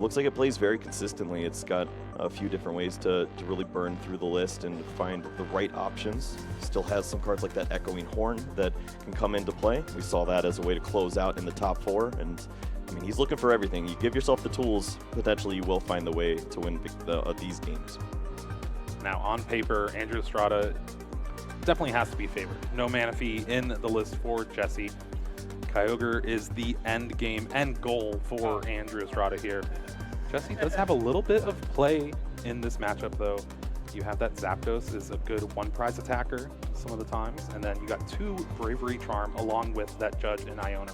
Looks like it plays very consistently. It's got a few different ways to really burn through the list and find the right options. Still has some cards like that Echoing Horn that can come into play. We saw that as a way to close out in the top 4, and I mean, he's looking for everything. You give yourself the tools, potentially you will find the way to win these games. Now, on paper, Andrew Estrada definitely has to be favored. No mana fee in the list for Jesse. Kyogre is the end game, end goal for Andrew Estrada here. Jesse does have a little bit of play in this matchup, though. You have that Zapdos is a good one-prize attacker some of the times, and then you got 2 Bravery Charm along with that Judge and Iona.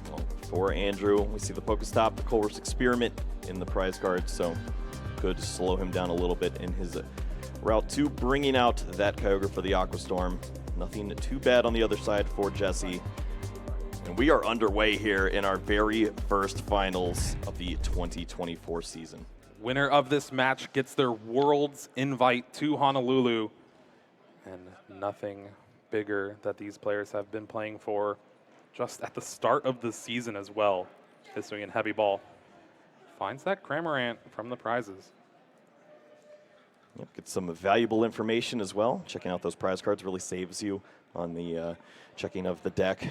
Well, for Andrew, we see the Pokestop, the Colress Experiment in the prize card, so could slow him down a little bit in his route to bringing out that Kyogre for the Aqua Storm. Nothing too bad on the other side for Jesse. And we are underway here in our very first finals of the 2024 season. Winner of this match gets their Worlds invite to Honolulu. And nothing bigger that these players have been playing for just at the start of the season as well. History and Heavy Ball finds that Cramorant from the prizes. Yep, get some valuable information as well. Checking out those prize cards really saves you on the checking of the deck.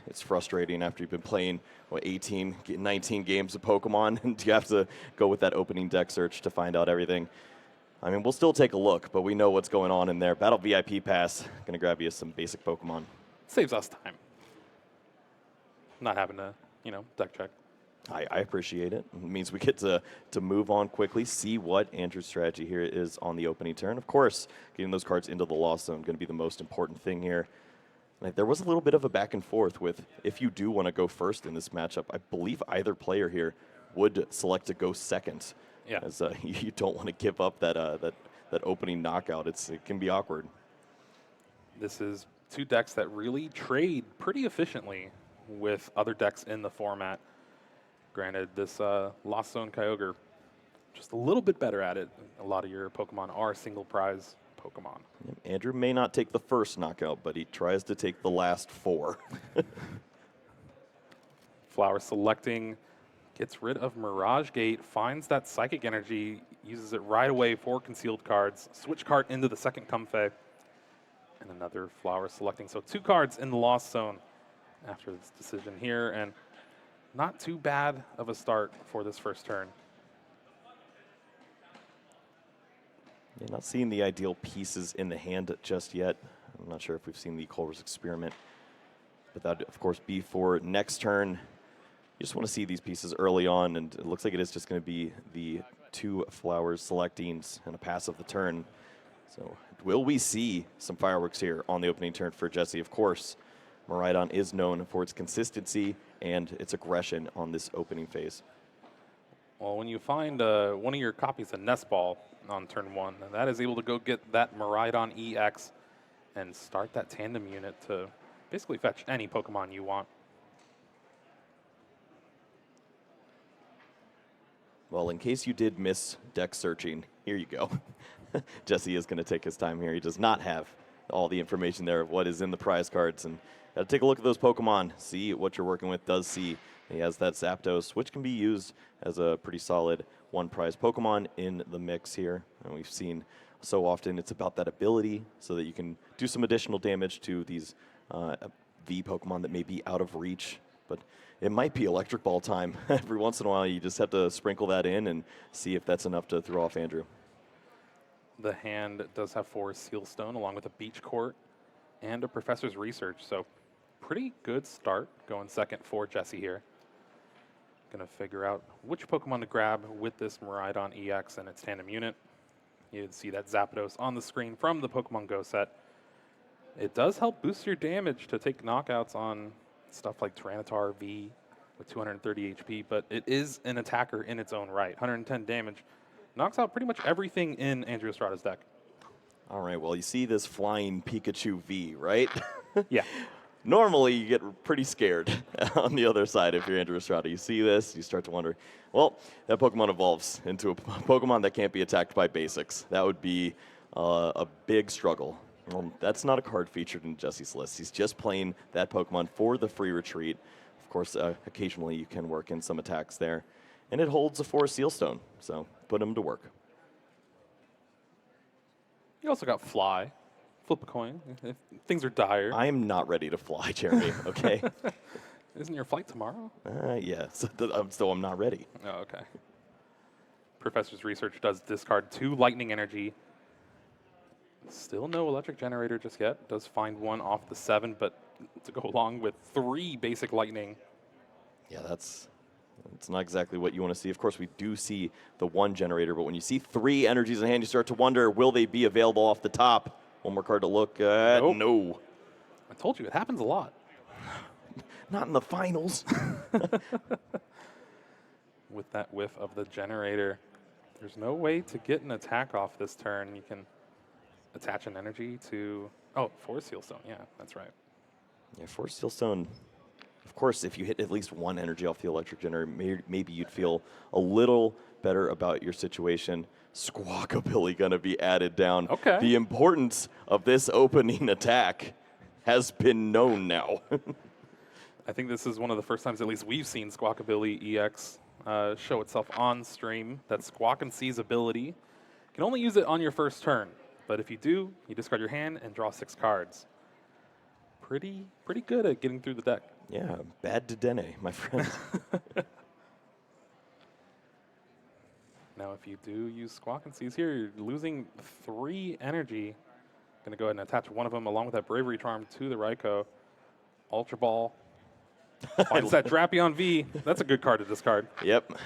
It's frustrating after you've been playing, 19 games of Pokemon, and you have to go with that opening deck search to find out everything. I mean, we'll still take a look, but we know what's going on in there. Battle VIP Pass, gonna grab you some basic Pokemon. Saves us time. Not having to, deck check. I appreciate it. It means we get to move on quickly, see what Andrew's strategy here is on the opening turn. Of course, getting those cards into the Lost Zone going to be the most important thing here. Like, there was a little bit of a back and forth with if you do want to go first in this matchup. I believe either player here would select to go second. Yeah. As you don't want to give up that opening knockout. It can be awkward. This is 2 decks that really trade pretty efficiently with other decks in the format. Granted, this Lost Zone Kyogre, just a little bit better at it. A lot of your Pokemon are single prize Pokemon. Andrew may not take the first knockout, but he tries to take the last 4. Flower selecting, gets rid of Mirage Gate, finds that Psychic Energy, uses it right away for concealed cards. Switch card into the second Comfey. And another Flower selecting. So 2 cards in the Lost Zone after this decision here. And not too bad of a start for this first turn. Yeah, not seeing the ideal pieces in the hand just yet. I'm not sure if we've seen the Colress Experiment, but that would, of course, be for next turn. You just want to see these pieces early on, and it looks like it is just going to be the 2 Flowers selecting and a pass of the turn. So will we see some fireworks here on the opening turn for Jesse? Of course, Miraidon is known for its consistency and its aggression on this opening phase. Well, when you find one of your copies of Nest Ball on turn 1, that is able to go get that Miraidon EX and start that tandem unit to basically fetch any Pokemon you want. Well, in case you did miss deck searching, here you go. Jesse is going to take his time here. He does not have all the information there of what is in the prize cards, and got to take a look at those Pokemon, see what you're working with. Does see he has that Zapdos, which can be used as a pretty solid one prize Pokemon in the mix here. And we've seen so often it's about that ability so that you can do some additional damage to these V Pokemon that may be out of reach. But it might be Electric Ball time. Every once in a while, you just have to sprinkle that in and see if that's enough to throw off Andrew. The hand does have 4 Seal Stone along with a Beach Court and a Professor's Research. So pretty good start going second for Jesse here. Going to figure out which Pokemon to grab with this Miraidon EX and its tandem unit. You see that Zapdos on the screen from the Pokemon Go set. It does help boost your damage to take knockouts on stuff like Tyranitar V with 230 HP, but it is an attacker in its own right. 110 damage. Knocks out pretty much everything in Andrew Estrada's deck. All right, well, you see this flying Pikachu V, right? Yeah. Normally, you get pretty scared on the other side if you're Andrew Estrada. You see this, you start to wonder, well, that Pokemon evolves into a Pokemon that can't be attacked by basics. That would be a big struggle. Well, that's not a card featured in Jesse's list. He's just playing that Pokemon for the free retreat. Of course, occasionally you can work in some attacks there. And it holds a 4 seal stone, so put him to work. You also got fly. Flip a coin if things are dire. I'm not ready to fly, Jeremy, okay? Isn't your flight tomorrow? Yeah, so I'm not ready. Oh, okay. Professor's research does discard 2 lightning energy. Still no electric generator just yet. Does find 1 off the 7, but to go along with 3 basic lightning. Yeah, that's not exactly what you want to see. Of course, we do see the 1 generator, but when you see 3 energies in hand, you start to wonder, will they be available off the top? One more card to look at. Nope. No. I told you, it happens a lot. Not in the finals. With that whiff of the generator, there's no way to get an attack off this turn. You can attach an energy to... Oh, 4 seal stone. Yeah, that's right. Yeah, 4 seal stone. Of course, if you hit at least 1 energy off the electric generator, maybe you'd feel a little better about your situation. Squawkabilly going to be added down. Okay. The importance of this opening attack has been known now. I think this is one of the first times, at least we've seen Squawkabilly EX show itself on stream. That Squawk and Seize ability. You can only use it on your first turn, but if you do, you discard your hand and draw 6 cards. Pretty good at getting through the deck. Yeah, bad to Dene, my friend. Now, if you do use Squawk and Seize here, you're losing 3 energy. Going to go ahead and attach one of them along with that Bravery Charm to the Raikou. Ultra Ball. Finds that Drapion V. That's a good card to discard. Yep.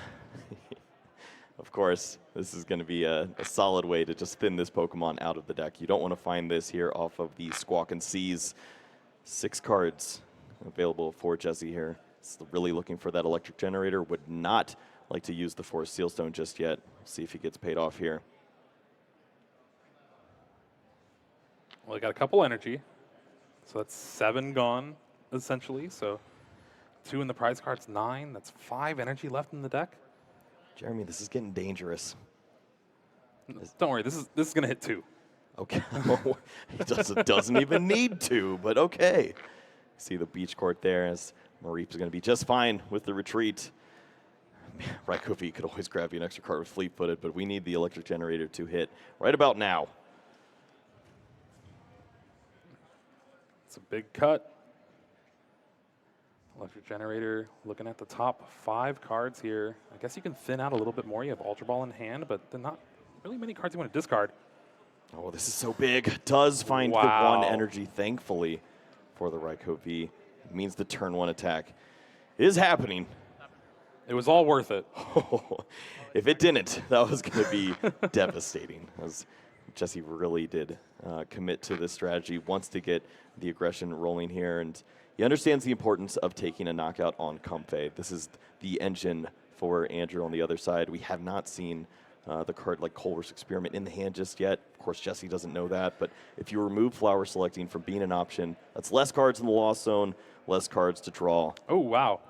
Of course, this is going to be a solid way to just thin this Pokemon out of the deck. You don't want to find this here off of the Squawk and Seize. 6 cards available for Jesse here. Really looking for that electric generator. Would not like to use the 4 seal stone just yet. See if he gets paid off here. Well, he got a couple energy. So that's 7 gone, essentially. So 2 in the prize cards, 9. That's 5 energy left in the deck. Jeremy, this is getting dangerous. Don't worry, this is going to hit 2. Okay. He doesn't even need to, but okay. See the beach court there as Mareep is going to be just fine with the retreat. Raikou V could always grab you an extra card with fleet-footed, but we need the electric generator to hit right about now. It's a big cut. Electric generator looking at the top 5 cards here. I guess you can thin out a little bit more. You have Ultra Ball in hand, but they're not really many cards you want to discard. Oh, this is so big. Does find the 1 energy, thankfully, for the Raikou V. It means the turn 1 attack is happening. It was all worth it. If it didn't, that was going to be devastating. As Jesse really did commit to this strategy, wants to get the aggression rolling here, and he understands the importance of taking a knockout on Comfey. This is the engine for Andrew on the other side. We have not seen the card like Culver's Experiment in the hand just yet. Of course, Jesse doesn't know that, but if you remove Flower Selecting from being an option, that's less cards in the Lost Zone, less cards to draw. Oh, wow.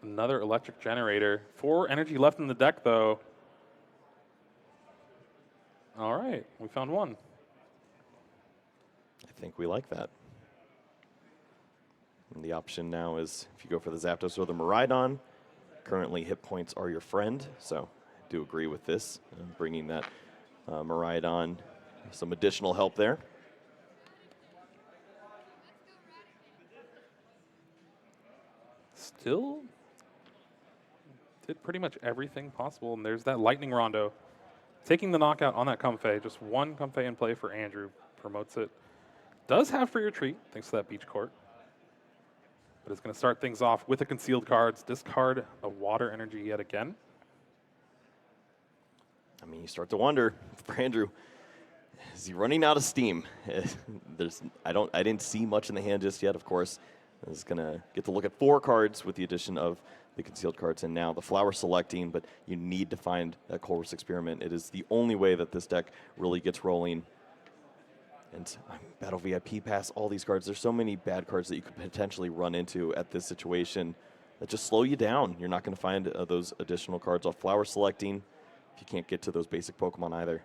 Another electric generator. 4 energy left in the deck, though. All right, we found 1. I think we like that. And the option now is if you go for the Zapdos or the Miraidon, currently hit points are your friend, so I do agree with this, bringing that Miraidon, some additional help there. Still did pretty much everything possible, and there's that Lightning Rondo. Taking the knockout on that Comfey, just 1 Comfey in play for Andrew, promotes it. Does have free retreat, thanks to that beach court. But it's going to start things off with the concealed cards. Discard a water energy yet again. I mean, you start to wonder for Andrew, is he running out of steam? I didn't see much in the hand just yet, of course. I was going to get to look at 4 cards with the addition of the concealed cards, and now the Flower Selecting, but you need to find that Culver's Experiment. It is the only way that this deck really gets rolling. And Battle VIP Pass, all these cards. There's so many bad cards that you could potentially run into at this situation that just slow you down. You're not going to find those additional cards off Flower Selecting if you can't get to those basic Pokemon either.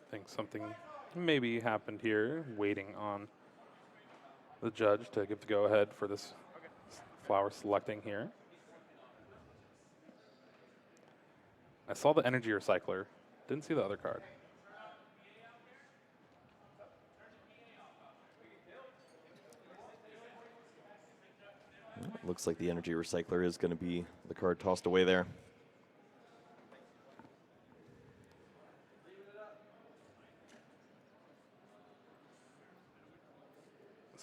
I think something maybe happened here, waiting on the judge to give the go-ahead for this Flower selecting here. I saw the Energy Recycler. Didn't see the other card. Looks like the Energy Recycler is going to be the card tossed away there.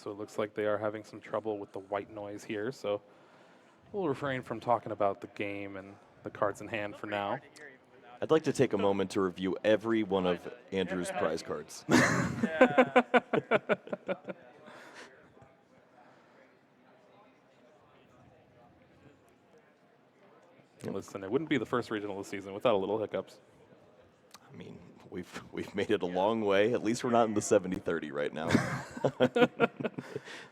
So it looks like they are having some trouble with the white noise here. So we'll refrain from talking about the game and the cards in hand for now. I'd like to take a moment to review every one of Andrew's prize cards. Listen, it wouldn't be the first regional of the season without a little hiccups. I mean, we've made it a long way. At least we're not in the 70-30 right now.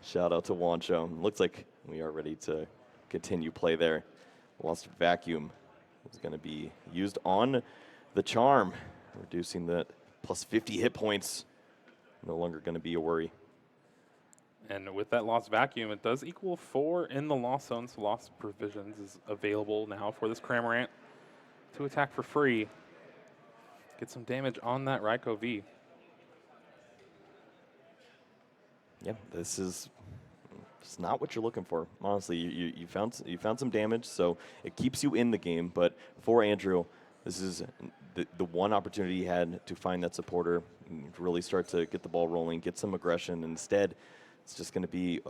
Shout out to Wancho. Looks like we are ready to continue play there. Lost Vacuum is going to be used on the Charm, reducing that plus 50 hit points. No longer going to be a worry. And with that Lost Vacuum, it does equal 4 in the Lost Zone, so Lost Provisions is available now for this Cramorant to attack for free. Get some damage on that Raikou V. Yeah, this is it's not what you're looking for. Honestly, you found some damage, so it keeps you in the game. But for Andrew, this is the one opportunity he had to find that supporter, really start to get the ball rolling, get some aggression. Instead, it's just going to be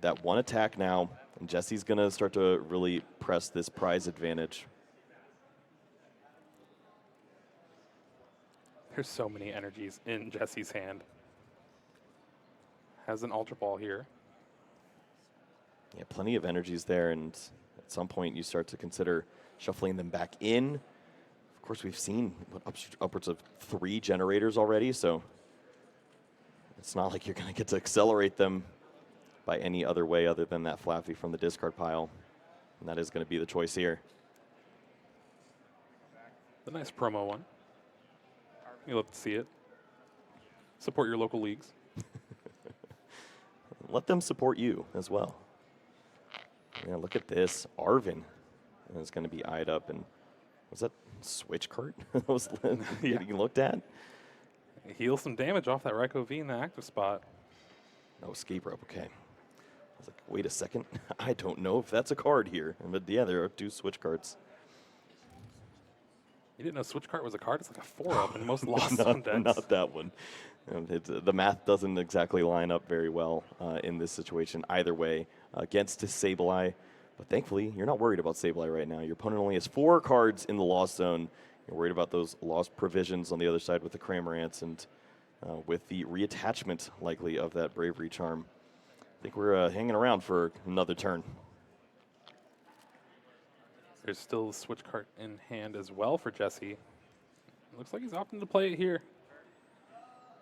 that one attack now, and Jesse's going to start to really press this prize advantage. There's so many energies in Jesse's hand. Has an Ultra Ball here. Yeah, plenty of energies there, and at some point you start to consider shuffling them back in. Of course, we've seen upwards of 3 generators already, so it's not like you're going to get to accelerate them by any other way other than that Flaffy from the discard pile. And that is going to be the choice here. The nice promo one. You'll have to see it. Support your local leagues. Let them support you as well. Yeah, look at this. Arvin is going to be eyed up. And was that switch cart that was getting looked at? Heal some damage off that Raikou V in the active spot. No escape rope, okay. I was like, wait a second. I don't know if that's a card here. But yeah, there are 2 switch cards. You didn't know switch cart was a card? It's like a 4-up in most Lost Zone decks. Not that one. The math doesn't exactly line up very well in this situation either way against Sableye. But thankfully, you're not worried about Sableye right now. Your opponent only has 4 cards in the Lost Zone. You're worried about those Lost Provisions on the other side with the Cramorants and with the reattachment likely of that Bravery Charm. I think we're hanging around for another turn. There's still a switch cart in hand as well for Jesse. Looks like he's opting to play it here.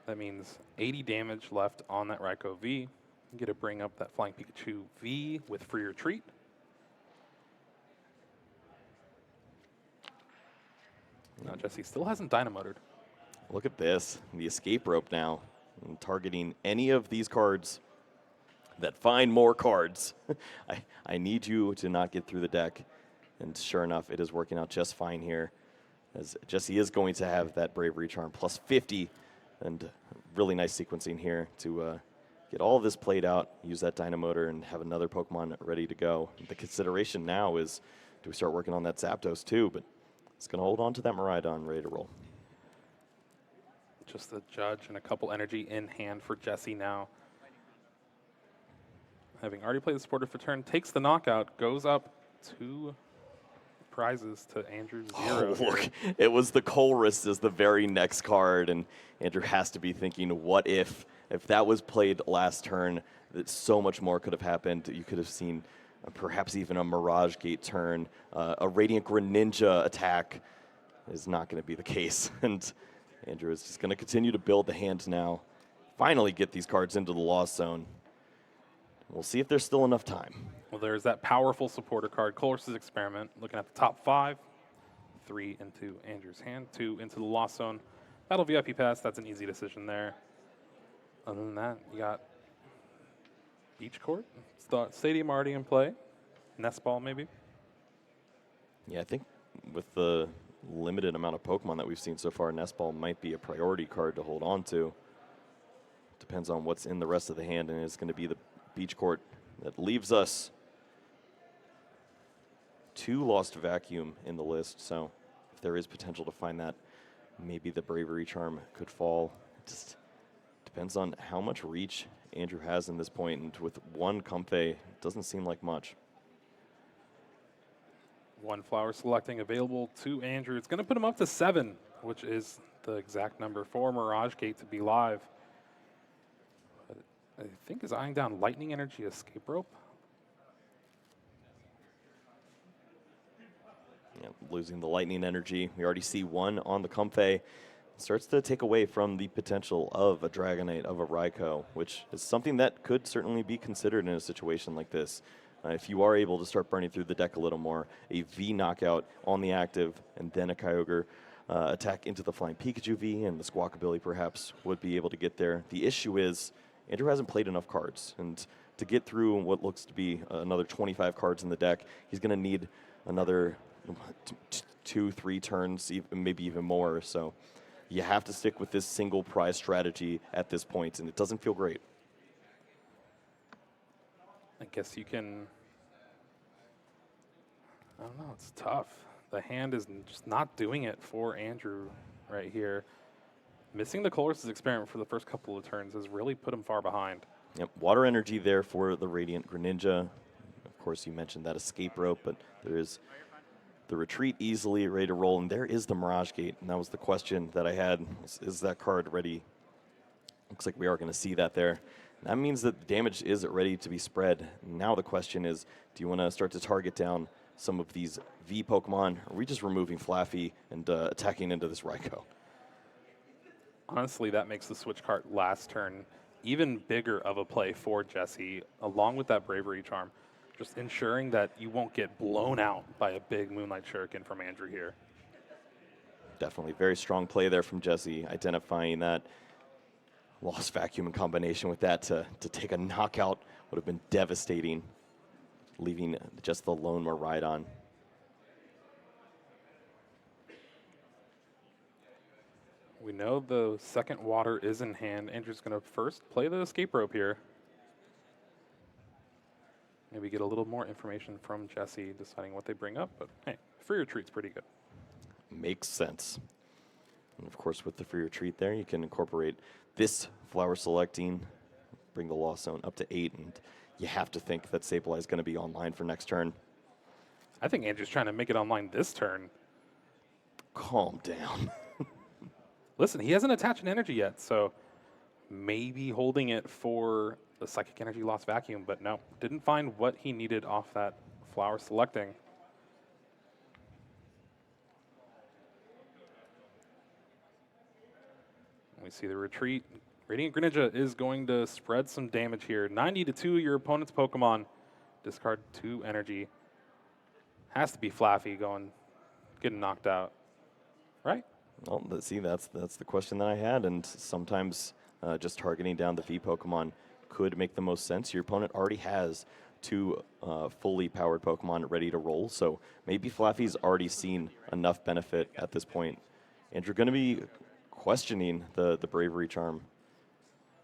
That means 80 damage left on that Raikou V. You get to bring up that Flying Pikachu V with Free Retreat. Now Jesse still hasn't Dynamoted. Look at this, the escape rope now, and targeting any of these cards that find more cards. I need you to not get through the deck. And sure enough, it is working out just fine here, as Jesse is going to have that Bravery Charm plus 50, and really nice sequencing here to get all of this played out, use that Dynamotor, and have another Pokemon ready to go. The consideration now is, do we start working on that Zapdos too? But it's going to hold on to that Miraidon ready to roll. Just the Judge and a couple energy in hand for Jesse now. Having already played the supporter for turn, takes the knockout, goes up 2 prizes to Andrew 0. Oh, look, it was the Colress as the very next card, and Andrew has to be thinking, what if that was played last turn, that so much more could have happened. You could have seen perhaps even a Mirage Gate turn, a Radiant Greninja attack. Is not going to be the case, and Andrew is just going to continue to build the hand now, finally get these cards into the Lost Zone. We'll see if there's still enough time. Well, there's that powerful supporter card, Colress's Experiment, looking at the top 5. 3 into Andrew's hand, 2 into the Lost Zone. Battle VIP Pass, that's an easy decision there. Other than that, you got Beach Court, Stadium already in play. Nest Ball, maybe? Yeah, I think with the limited amount of Pokemon that we've seen so far, Nest Ball might be a priority card to hold on to. Depends on what's in the rest of the hand, and it's going to be the Beach Court that leaves us 2 Lost Vacuum in the list. So if there is potential to find that, maybe the Bravery Charm could fall. It just depends on how much reach Andrew has in this point, and with 1 Comfey, it doesn't seem like much. 1 flower selecting available to Andrew. It's going to put him up to 7, which is the exact number for Mirage Gate to be live. I think is eyeing down Lightning Energy Escape Rope. Yeah, losing the Lightning Energy. We already see 1 on the Comfey. Starts to take away from the potential of a Dragonite, of a Raikou, which is something that could certainly be considered in a situation like this. If you are able to start burning through the deck a little more, a V knockout on the active, and then a Kyogre attack into the Flying Pikachu V, and the Squawkabilly perhaps would be able to get there. The issue is Andrew hasn't played enough cards, and to get through what looks to be another 25 cards in the deck, he's going to need another 2-3 turns, maybe even more. So you have to stick with this single prize strategy at this point, and it doesn't feel great. I guess you can, I don't know, it's tough. The hand is just not doing it for Andrew right here. Missing the Colress's experiment for the first couple of turns has really put him far behind. Yep, Water Energy there for the Radiant Greninja. Of course, you mentioned that Escape Rope, but there is the Retreat easily ready to roll, and there is the Mirage Gate, and that was the question that I had. Is that card ready? Looks like we are going to see that there. That means that the damage is ready to be spread. Now the question is, do you want to start to target down some of these V Pokemon, or are we just removing Flaffy and attacking into this Raikou? Honestly, that makes the switch card last turn even bigger of a play for Jesse, along with that Bravery Charm. Just ensuring that you won't get blown out by a big Moonlight Shuriken from Andrew here. Definitely very strong play there from Jesse, identifying that Lost Vacuum in combination with that to take a knockout would have been devastating, leaving just the lone Miraidon. We know the second water is in hand. Andrew's going to first play the Escape Rope here. Maybe get a little more information from Jesse deciding what they bring up, but hey, free retreat's pretty good. Makes sense. And of course, with the free retreat there, you can incorporate this flower selecting, bring the Lost Zone up to 8, and you have to think that Sableye is going to be online for next turn. I think Andrew's trying to make it online this turn. Calm down. Listen, he hasn't attached an energy yet, so maybe holding it for the Psychic Energy Lost Vacuum, but no, didn't find what he needed off that flower selecting. We see the retreat. Radiant Greninja is going to spread some damage here. 90 to 2, your opponent's Pokemon. Discard 2 energy. Has to be Flaffy getting knocked out, right? Well, see, that's the question that I had, and sometimes just targeting down the V Pokemon could make the most sense. Your opponent already has 2 fully powered Pokemon ready to roll, so maybe Flaffy's already seen enough benefit at this point. And you're going to be questioning the Bravery Charm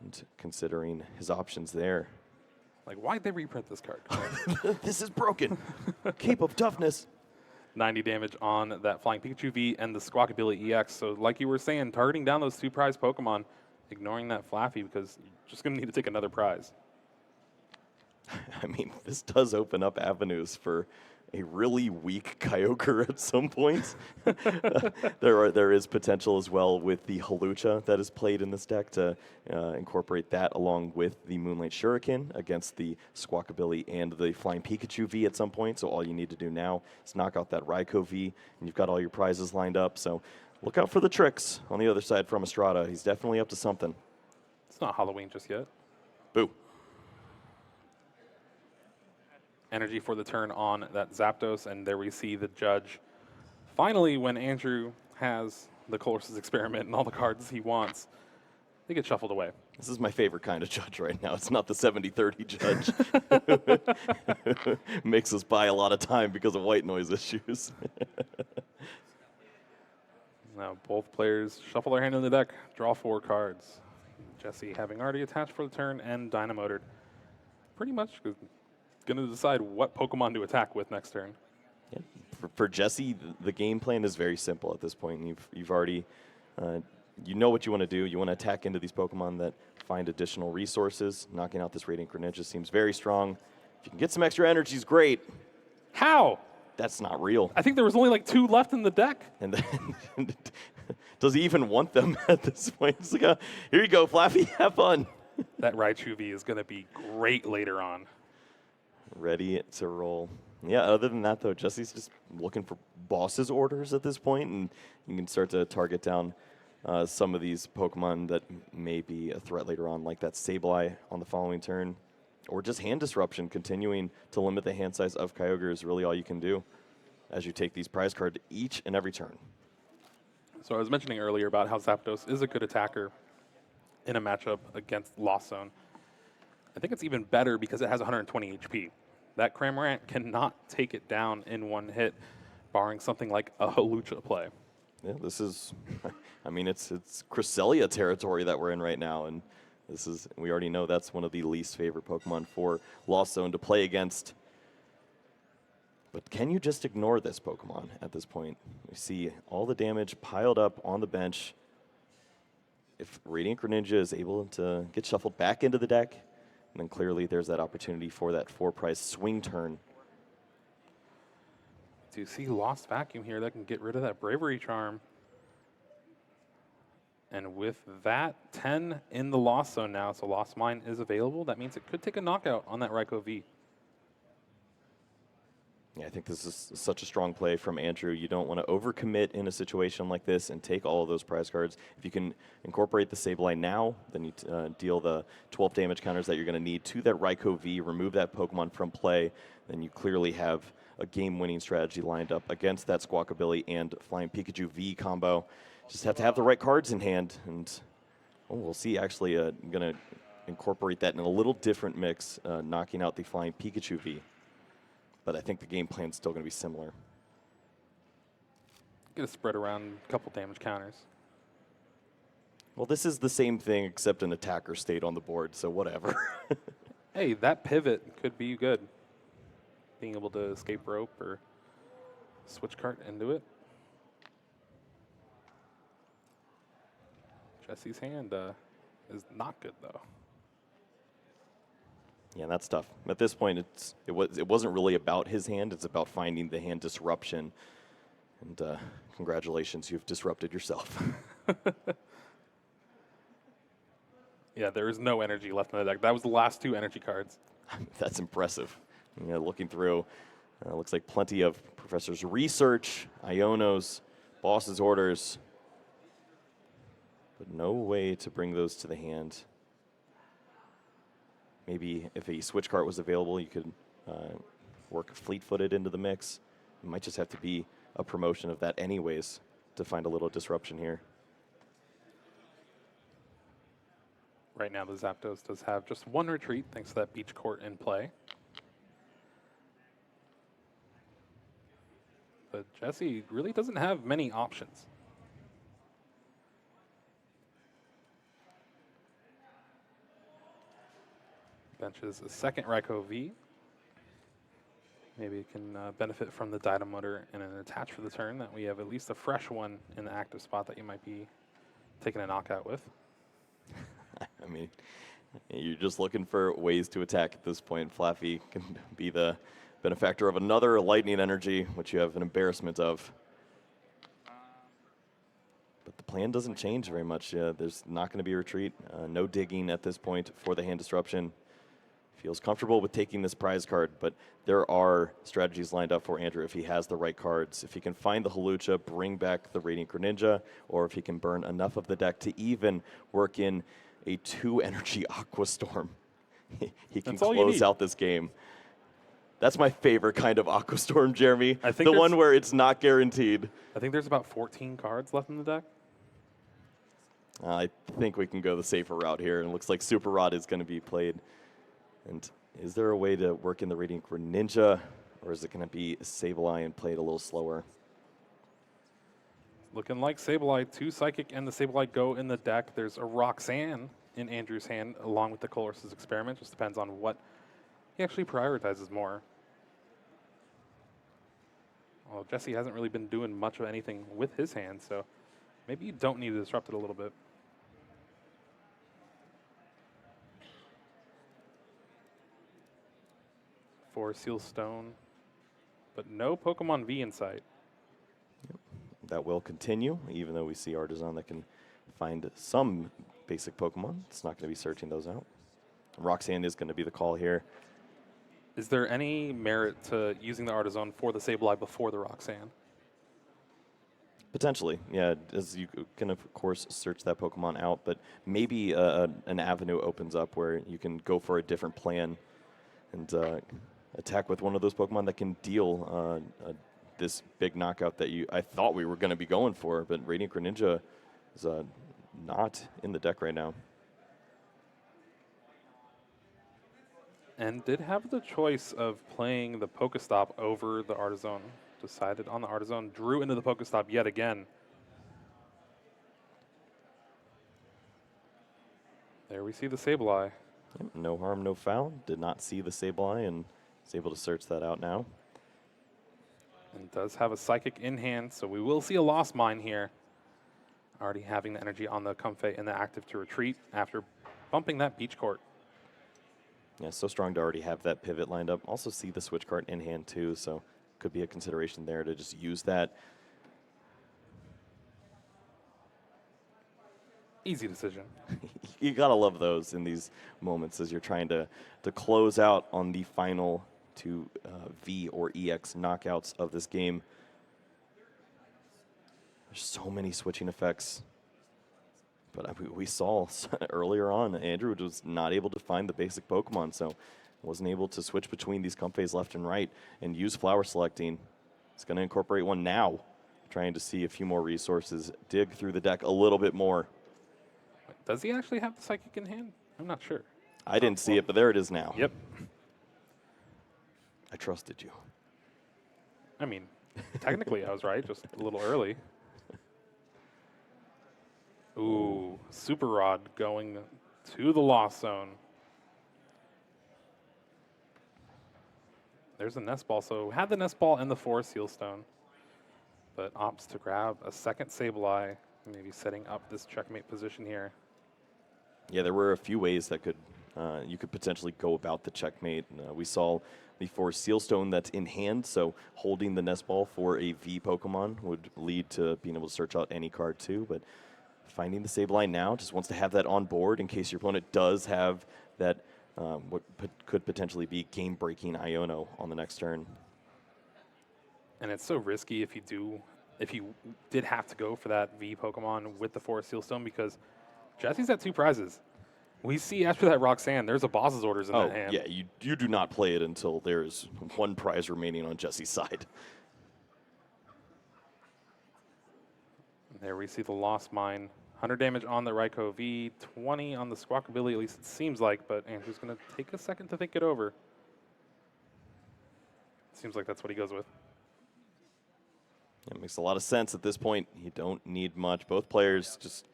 and considering his options there. Like, why'd they reprint this card? This is broken. Cape of Toughness. 90 damage on that Flying Pikachu V and the Squawkabilly EX. So like you were saying, targeting down those 2 prize Pokemon, ignoring that Flaffy because you're just going to need to take another prize. I mean, this does open up avenues for a really weak Kyogre at some point. There is potential as well with the Hawlucha that is played in this deck to incorporate that along with the Moonlight Shuriken against the Squawkabilly and the Flying Pikachu V at some point. So all you need to do now is knock out that Raikou V, and you've got all your prizes lined up. So look out for the tricks on the other side from Estrada. He's definitely up to something. It's not Halloween just yet. Boo. Energy for the turn on that Zapdos, and there we see the judge. Finally, when Andrew has the Colress's experiment and all the cards he wants, they get shuffled away. This is my favorite kind of judge right now. It's not the 70-30 judge. Makes us buy a lot of time because of white noise issues. Now both players shuffle their hand in the deck, draw 4 cards. Jesse having already attached for the turn and dynamoted. Pretty much going to decide what Pokemon to attack with next turn. Yeah. For Jesse, the game plan is very simple at this point. You've already, you know what you want to do. You want to attack into these Pokemon that find additional resources. Knocking out this Radiant Greninja seems very strong. If you can get some extra energy, is great. How? That's not real. I think there was only like 2 left in the deck. And then, does he even want them at this point? It's like, here you go, Flaffy, have fun. That Raichu V is going to be great later on. Ready to roll. Yeah, other than that, though, Jesse's just looking for boss's orders at this point, and you can start to target down some of these Pokemon that may be a threat later on, like that Sableye on the following turn. Or just hand disruption, continuing to limit the hand size of Kyogre is really all you can do as you take these prize cards each and every turn. So I was mentioning earlier about how Zapdos is a good attacker in a matchup against Lost Zone. I think it's even better because it has 120 HP. That Cramorant cannot take it down in one hit, barring something like a Hawlucha play. Yeah, this is, I mean, it's Cresselia territory that we're in right now, and this is, we already know that's one of the least favorite Pokemon for Lost Zone to play against. But can you just ignore this Pokemon at this point? We see all the damage piled up on the bench. If Radiant Greninja is able to get shuffled back into the deck, and then clearly there's that opportunity for that 4-prize swing turn. Do you see Lost Vacuum here that can get rid of that Bravery Charm? And with that 10 in the Lost Zone now, so Lost Mine is available. That means it could take a knockout on that Raikou V. Yeah, I think this is such a strong play from Andrew. You don't want to overcommit in a situation like this and take all of those prize cards. If you can incorporate the Sableye now, then you deal the 12 damage counters that you're going to need to that Raikou V, remove that Pokemon from play, then you clearly have a game-winning strategy lined up against that Squawkabilly and Flying Pikachu V combo. Just have to have the right cards in hand, and we'll see. Actually, going to incorporate that in a little different mix, knocking out the Flying Pikachu V. But I think the game plan is still going to be similar. Get a spread around a couple damage counters. Well, this is the same thing except an attacker stayed on the board, so whatever. Hey, that pivot could be good. Being able to escape rope or switch cart into it. Jesse's hand is not good, though. Yeah, that's tough. At this point, it wasn't really about his hand. It's about finding the hand disruption. And congratulations, you've disrupted yourself. Yeah, there is no energy left in the deck. That was the last 2 energy cards. That's impressive. You know, looking through, looks like plenty of Professor's Research, Iono's, Boss's Orders, but no way to bring those to the hand. Maybe if a switch cart was available, you could work fleet-footed into the mix. It might just have to be a promotion of that anyways to find a little disruption here. Right now, the Zapdos does have just 1 retreat, thanks to that beach court in play. But Jesse really doesn't have many options. Benches a second Raikou V. Maybe it can benefit from the Dynamotor and an attach for the turn, that we have at least a fresh one in the active spot that you might be taking a knockout with. I mean, you're just looking for ways to attack at this point. Flaffy can be the benefactor of another lightning energy, which you have an embarrassment of. But the plan doesn't change very much. There's not going to be a retreat. No digging at this point for the hand disruption. Feels comfortable with taking this prize card, but there are strategies lined up for Andrew if he has the right cards. If he can find the Hawlucha, bring back the Radiant Greninja, or if he can burn enough of the deck to even work in a 2-energy Aqua Storm, he can close out this game. That's my favorite kind of Aqua Storm, Jeremy. I think the one where it's not guaranteed. I think there's about 14 cards left in the deck. I think we can go the safer route here. And it looks like Super Rod is going to be played. And is there a way to work in the Radiant Greninja, or is it going to be Sableye and played a little slower? Looking like Sableye, 2 Psychic and the Sableye go in the deck. There's a Roxanne in Andrew's hand along with the Colossus Experiment. Just depends on what he actually prioritizes more. Well, Jesse hasn't really been doing much of anything with his hand, so maybe you don't need to disrupt it a little bit. For Seal Stone, but no Pokemon V in sight. That will continue, even though we see Artisan that can find some basic Pokemon. It's not going to be searching those out. Roxanne is going to be the call here. Is there any merit to using the Artisan for the Sableye before the Roxanne? Potentially, yeah, as you can, of course, search that Pokemon out, but maybe an avenue opens up where you can go for a different plan and attack with one of those Pokemon that can deal this big knockout that I thought we were going to be going for, but Radiant Greninja is not in the deck right now. And did have the choice of playing the Pokestop over the Artisan. Decided on the Artisan, drew into the Pokestop yet again. There we see the Sableye. Yep, no harm, no foul. Did not see the Sableye and is able to search that out now. And does have a Psychic in hand, so we will see a Lost Mine here. Already having the energy on the Comfey and the active to retreat after bumping that Beach Court. Yeah, so strong to already have that pivot lined up. Also see the switch card in hand too, so could be a consideration there to just use that. Easy decision. You gotta love those in these moments as you're trying to close out on the final 2 V or EX knockouts of this game. There's so many switching effects. But we saw earlier on, Andrew was not able to find the basic Pokemon, so wasn't able to switch between these Comfeys left and right and use flower selecting. It's going to incorporate one now, trying to see a few more resources, dig through the deck a little bit more. Does he actually have the Psychic in hand? I'm not sure. I didn't see it, but there it is now. Yep. I trusted you. I mean, technically I was right, just a little early. Ooh, Super Rod going to the Lost Zone. There's a Nest Ball. So had the Nest Ball and the 4 Seal Stone, but opts to grab a second Sableye, maybe setting up this checkmate position here. Yeah, there were a few ways that you could potentially go about the checkmate. We saw the 4 Seal Stone that's in hand, so holding the Nest Ball for a V Pokemon would lead to being able to search out any card too, but finding the Sableye now, just wants to have that on board in case your opponent does have that what could potentially be game-breaking Iono on the next turn. And it's so risky if you did have to go for that V Pokemon with the 4 Seal Stone, because Jesse's at 2 prizes. We see after that Roxanne, there's a boss's orders in that hand. Yeah, you do not play it until there's 1 prize remaining on Jesse's side. There we see the Lost Mine. 100 damage on the Raikou V, 20 on the Squawkabilly, at least it seems like, but Andrew's going to take a second to think it over. Seems like that's what he goes with. It makes a lot of sense at this point. You don't need much. Both players just...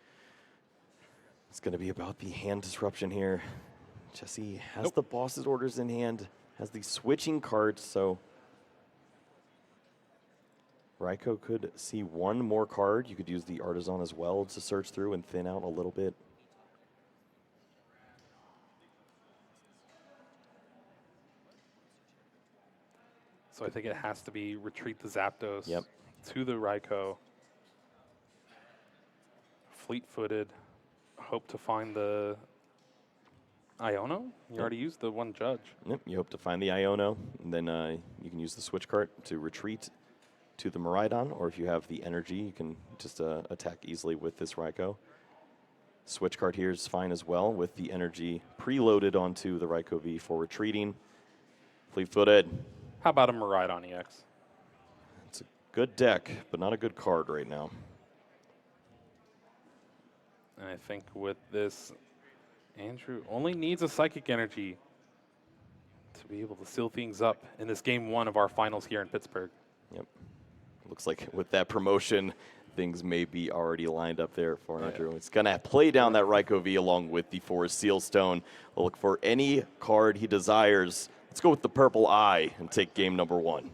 It's going to be about the hand disruption here. Jesse has the boss's orders in hand, has the switching cards, so... Raikou could see 1 more card. You could use the Artisan as well to search through and thin out a little bit. So I think it has to be retreat the Zapdos Yep. to the Raikou. Fleet-footed. Hope to find the Iono? You already used the 1 Judge. Yep, you hope to find the Iono, and then you can use the switch card to retreat to the Miraidon, or if you have the energy, you can just attack easily with this Raikou. Switch card here is fine as well, with the energy preloaded onto the Raikou V for retreating. Fleet-footed. How about a Miraidon EX? It's a good deck, but not a good card right now. And I think with this, Andrew only needs a Psychic Energy to be able to seal things up in this game 1 of our finals here in Pittsburgh. Yep. Looks like with that promotion, things may be already lined up there for Andrew. It's going to play down that Raikou V along with the Forest Seal Stone. We'll look for any card he desires. Let's go with the Purple Eye and take game number 1.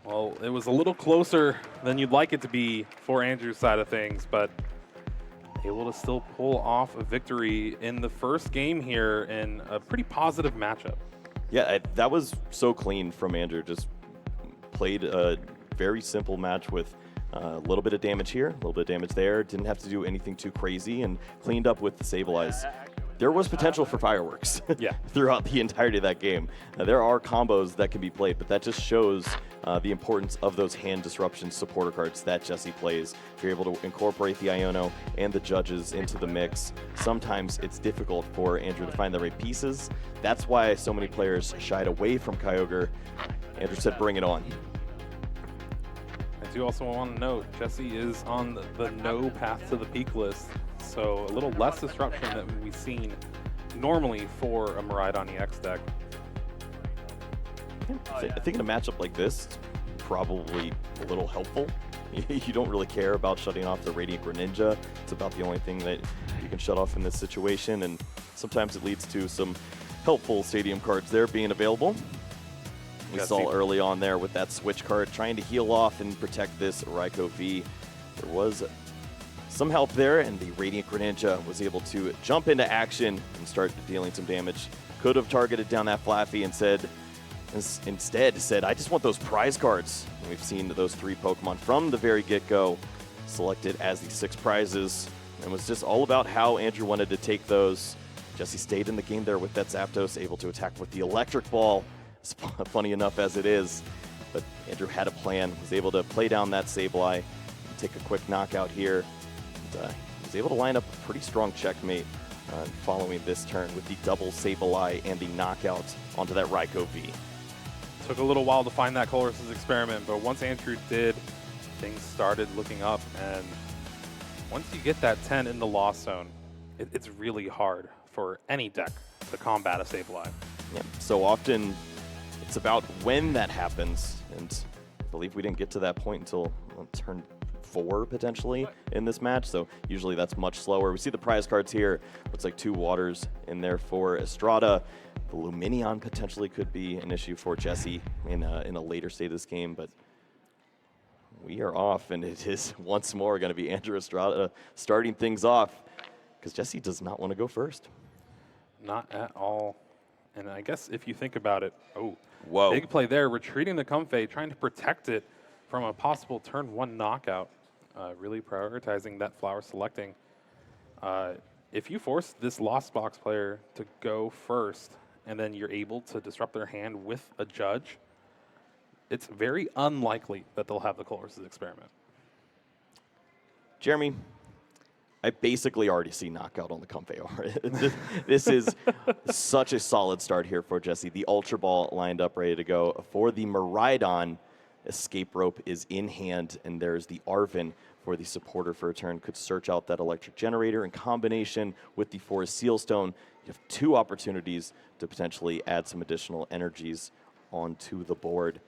Well, it was a little closer than you'd like it to be for Andrew's side of things, but able to still pull off a victory in the first game here in a pretty positive matchup. Yeah, that was so clean from Andrew. Just played a very simple match with a little bit of damage here, a little bit of damage there. Didn't have to do anything too crazy and cleaned up with the Sableyes. There was potential for fireworks throughout the entirety of that game. There are combos that can be played, but that just shows the importance of those hand disruption supporter cards that Jesse plays. If you're able to incorporate the Iono and the judges into the mix, sometimes it's difficult for Andrew to find the right pieces. That's why so many players shied away from Kyogre. Andrew said, bring it on. I do also want to note, Jesse is on the no path to the peak list, so a little less disruption than we've seen normally for a Miraidon EX deck. I think in a matchup like this, it's probably a little helpful. You don't really care about shutting off the Radiant Greninja. It's about the only thing that you can shut off in this situation, and sometimes it leads to some helpful stadium cards there being available. We saw early on there with that switch card trying to heal off and protect this Raikou V. There was some help there, and the Radiant Greninja was able to jump into action and start dealing some damage. Could have targeted down that Flaffy and instead said, I just want those prize cards. And we've seen those 3 Pokemon from the very get-go selected as the 6 prizes. And it was just all about how Andrew wanted to take those. Jesse stayed in the game there with that Zapdos, able to attack with the Electric Ball. It's funny enough as it is, but Andrew had a plan, was able to play down that Sableye, and take a quick knockout here. And, was able to line up a pretty strong checkmate following this turn with the double Sableye and the knockout onto that Raikou V. Took a little while to find that Colress's experiment, but once Andrew did, things started looking up, and once you get that 10 in the loss zone, it's really hard for any deck to combat a Sableye. Yeah, so often it's about when that happens, and I believe we didn't get to that point until turn 4 potentially in this match, so usually that's much slower. We see the prize cards here. Looks like 2 waters in there for Estrada. The Luminion potentially could be an issue for Jesse in a later state of this game, but we are off, and it is once more going to be Andrew Estrada starting things off, because Jesse does not want to go first. Not at all. And I guess if you think about it, whoa, big play there, retreating the Comfey, trying to protect it from a possible turn 1 knockout, really prioritizing that flower selecting. If you force this Lost Box player to go first, and then you're able to disrupt their hand with a judge, it's very unlikely that they'll have the Colress's experiment. Jeremy, I basically already see knockout on the Comfey. This is such a solid start here for Jesse. The Ultra Ball lined up, ready to go. For the Miraidon, Escape Rope is in hand, and there's the Arven for the supporter for a turn. Could search out that Electric Generator in combination with the Forest Seal Stone. You have 2 opportunities to potentially add some additional energies onto the board.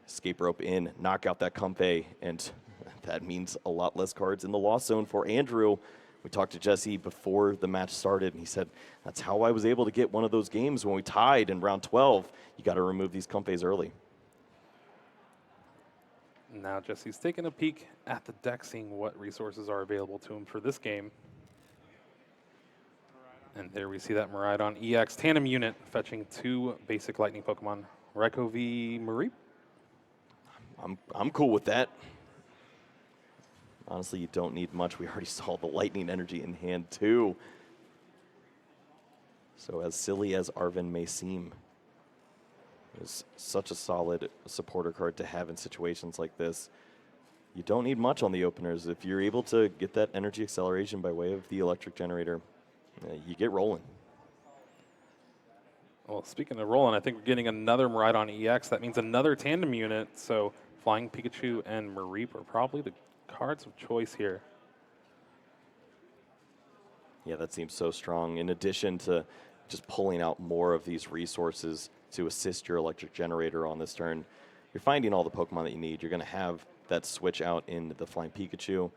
Escape Rope in, knock out that Comfey, and that means a lot less cards in the loss zone for Andrew. We talked to Jesse before the match started, and he said, that's how I was able to get one of those games when we tied in round 12. You got to remove these Comfeys early. Now Jesse's taking a peek at the deck, seeing what resources are available to him for this game. And there we see that Miraidon EX tandem unit fetching 2 basic lightning Pokemon, Raikou V Mareep. I'm cool with that. Honestly, you don't need much. We already saw the lightning energy in hand too. So as silly as Arven may seem, it's such a solid supporter card to have in situations like this. You don't need much on the openers. If you're able to get that energy acceleration by way of the Electric Generator, you get rolling. Well, speaking of rolling, I think we're getting another Miraidon EX. That means another tandem unit. So Flying Pikachu and Mareep are probably the cards of choice here. Yeah, that seems so strong. In addition to just pulling out more of these resources to assist your electric generator on this turn, you're finding all the Pokemon that you need. You're going to have that switch out in the Flying Pikachu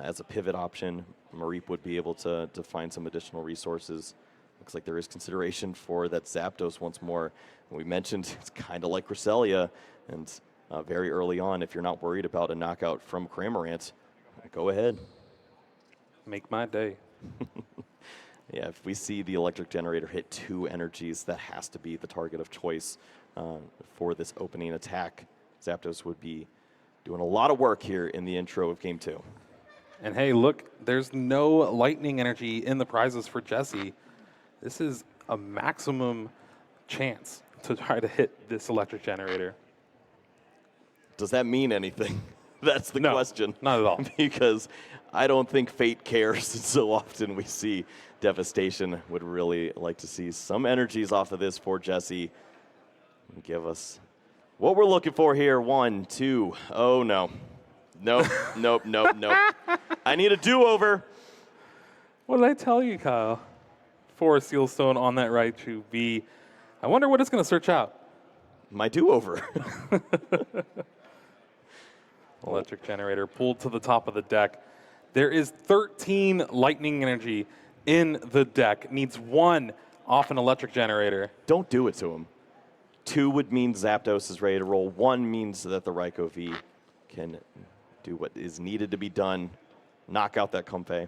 as a pivot option. Mareep would be able to find some additional resources. Looks like there is consideration for that Zapdos once more. We mentioned it's kind of like Cresselia, and very early on, if you're not worried about a knockout from Cramorant, go ahead. Make my day. Yeah, if we see the electric generator hit 2 energies, that has to be the target of choice for this opening attack. Zapdos would be doing a lot of work here in the intro of Game 2. And hey, look, there's no lightning energy in the prizes for Jesse. This is a maximum chance to try to hit this electric generator. Does that mean anything? That's the question. Not at all. Because I don't think fate cares. So often we see devastation. Would really like to see some energies off of this for Jesse. Give us what we're looking for here. 1, 2. Oh, no. Nope, nope, nope, nope. I need a do-over. What did I tell you, Kyle? 4 Sealstone on that Raichu V. I wonder what it's going to search out. My do-over. Electric generator pulled to the top of the deck. There is 13 lightning energy in the deck. Needs 1 off an electric generator. Don't do it to him. 2 would mean Zapdos is ready to roll. 1 means that the Raikou V can do what is needed to be done. Knock out that Comfey.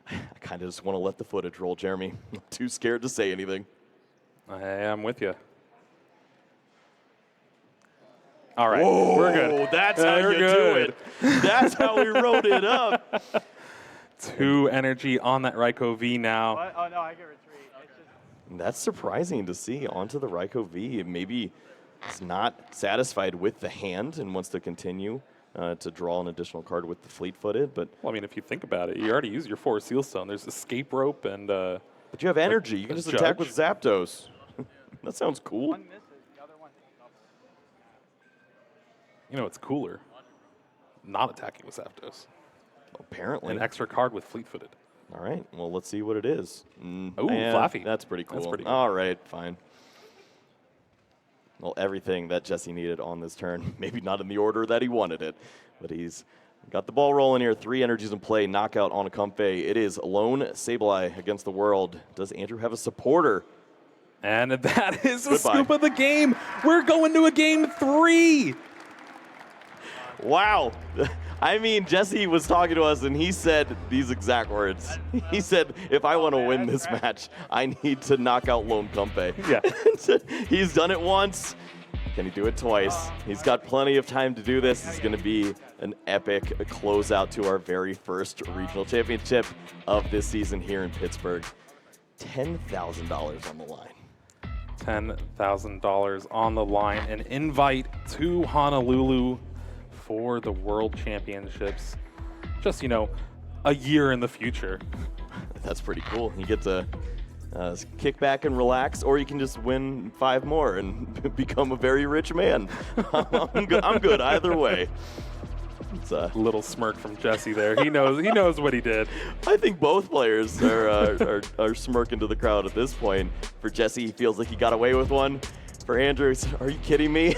I kind of just want to let the footage roll, Jeremy. I'm too scared to say anything. I am with you. All right, Whoa, we're good. That's how you do it. That's how we wrote it up. 2 energy on that Raikou V now. What? Oh, no, I get retreat. It's just... That's surprising to see onto the Raikou V. Maybe he's not satisfied with the hand and wants to continue to draw an additional card with the fleet-footed. But Well, I mean, if you think about it, you already used your 4 Sealstone. There's Escape Rope and... but you have energy. You can just attack with Zapdos. That sounds cool. One misses, the other one comes up. You know what's cooler? Not attacking with Zapdos. Apparently. An extra card with Fleet-footed. All right. Well, let's see what it is. Ooh, Yeah, Flaffy. That's pretty cool. That's pretty cool. All right, fine. Well, everything that Jesse needed on this turn. Maybe not in the order that he wanted it, but he's got the ball rolling here. 3 energies in play. Knockout on a Comfey. It is Lone Sableye against the world. Does Andrew have a supporter? And that is the Goodbye. scoop of the game. We're going to a Game 3. Wow. I mean, Jesse was talking to us, and he said these exact words. He said, if I want to win this match, I need to knock out Lone Comfey. Yeah. He's done it once. Can he do it twice? He's got plenty of time to do this. It's going to be an epic closeout to our very first regional championship of this season here in Pittsburgh. $10,000 on the line. $10,000 on the line. An invite to Honolulu for the World Championships. Just, you know, a year in the future. That's pretty cool. You get to kick back and relax, or you can just win 5 more and become a very rich man. I'm good either way. It's a little smirk from Jesse there. He knows what he did. I think both players are smirking to the crowd at this point. For Jesse, he feels like he got away with one. For Andrew, are you kidding me?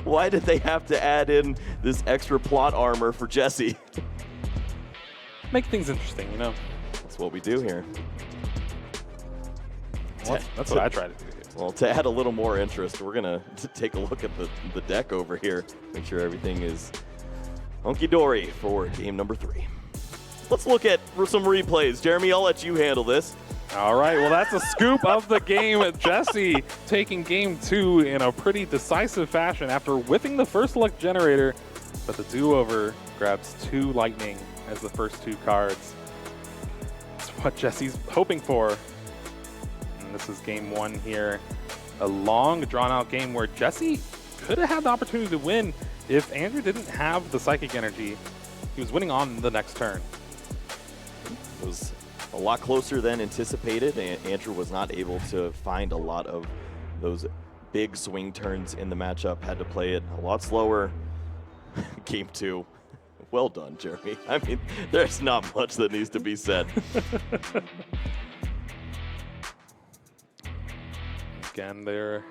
Why did they have to add in this extra plot armor for Jesse? Make things interesting, you know. That's what we do here. That's what I try to do here. Well, to add a little more interest, we're going to take a look at the deck over here. Make sure everything is hunky-dory for game number 3. Let's look at some replays. Jeremy, I'll let you handle this. All right, well, that's a scoop of the game. Jesse taking game 2 in a pretty decisive fashion after whipping the first luck generator, but the do-over grabs 2 lightning as the first 2 cards. That's what Jesse's hoping for. And this is game 1 here. A long, drawn-out game where Jesse could have had the opportunity to win if Andrew didn't have the psychic energy. He was winning on the next turn. It was a lot closer than anticipated, and Andrew was not able to find a lot of those big swing turns in the matchup. Had to play it a lot slower. Game 2, Well done, Jeremy. I mean, there's not much that needs to be said. Again, they're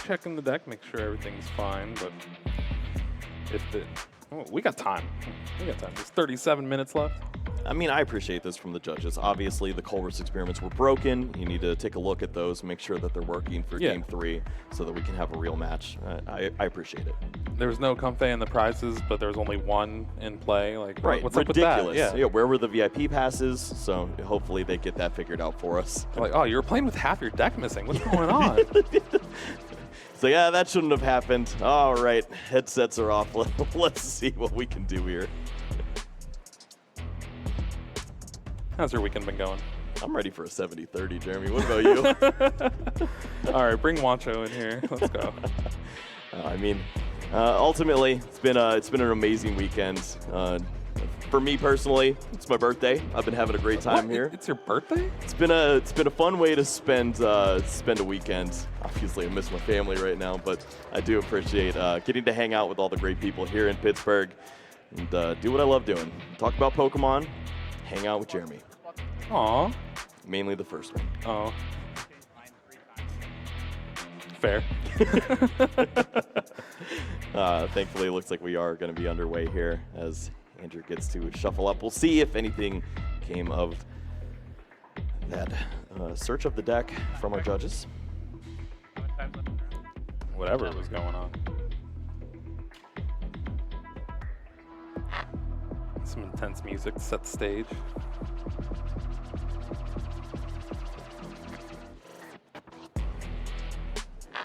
checking the deck, make sure everything's fine, but we got time. We got time. There's 37 minutes left. I mean, I appreciate this from the judges. Obviously, the Culver's experiments were broken. You need to take a look at those, make sure that they're working for Game 3 so that we can have a real match. I appreciate it. There was no Comfey in the prizes, but there was only one in play. Like, right, what's ridiculous. Up with that? Yeah, where were the VIP passes? So hopefully they get that figured out for us. Like, oh, you were playing with half your deck missing. What's going on? So yeah, that shouldn't have happened. All right, headsets are off. Let's see what we can do here. How's your weekend been going? I'm ready for a 70-30, Jeremy. What about you? All right, bring Wancho in here. Let's go. I mean, ultimately, it's been an amazing weekend. For me personally, it's my birthday. I've been having a great time here. It's your birthday? It's been a fun way to spend a weekend. Obviously, I miss my family right now, but I do appreciate getting to hang out with all the great people here in Pittsburgh and do what I love doing. Talk about Pokemon, hang out with Jeremy. Aw. Mainly the first one. Oh. Fair. Thankfully, it looks like we are going to be underway here as Andrew gets to shuffle up. We'll see if anything came of that search of the deck from our judges. Whatever was going on. Some intense music set the stage.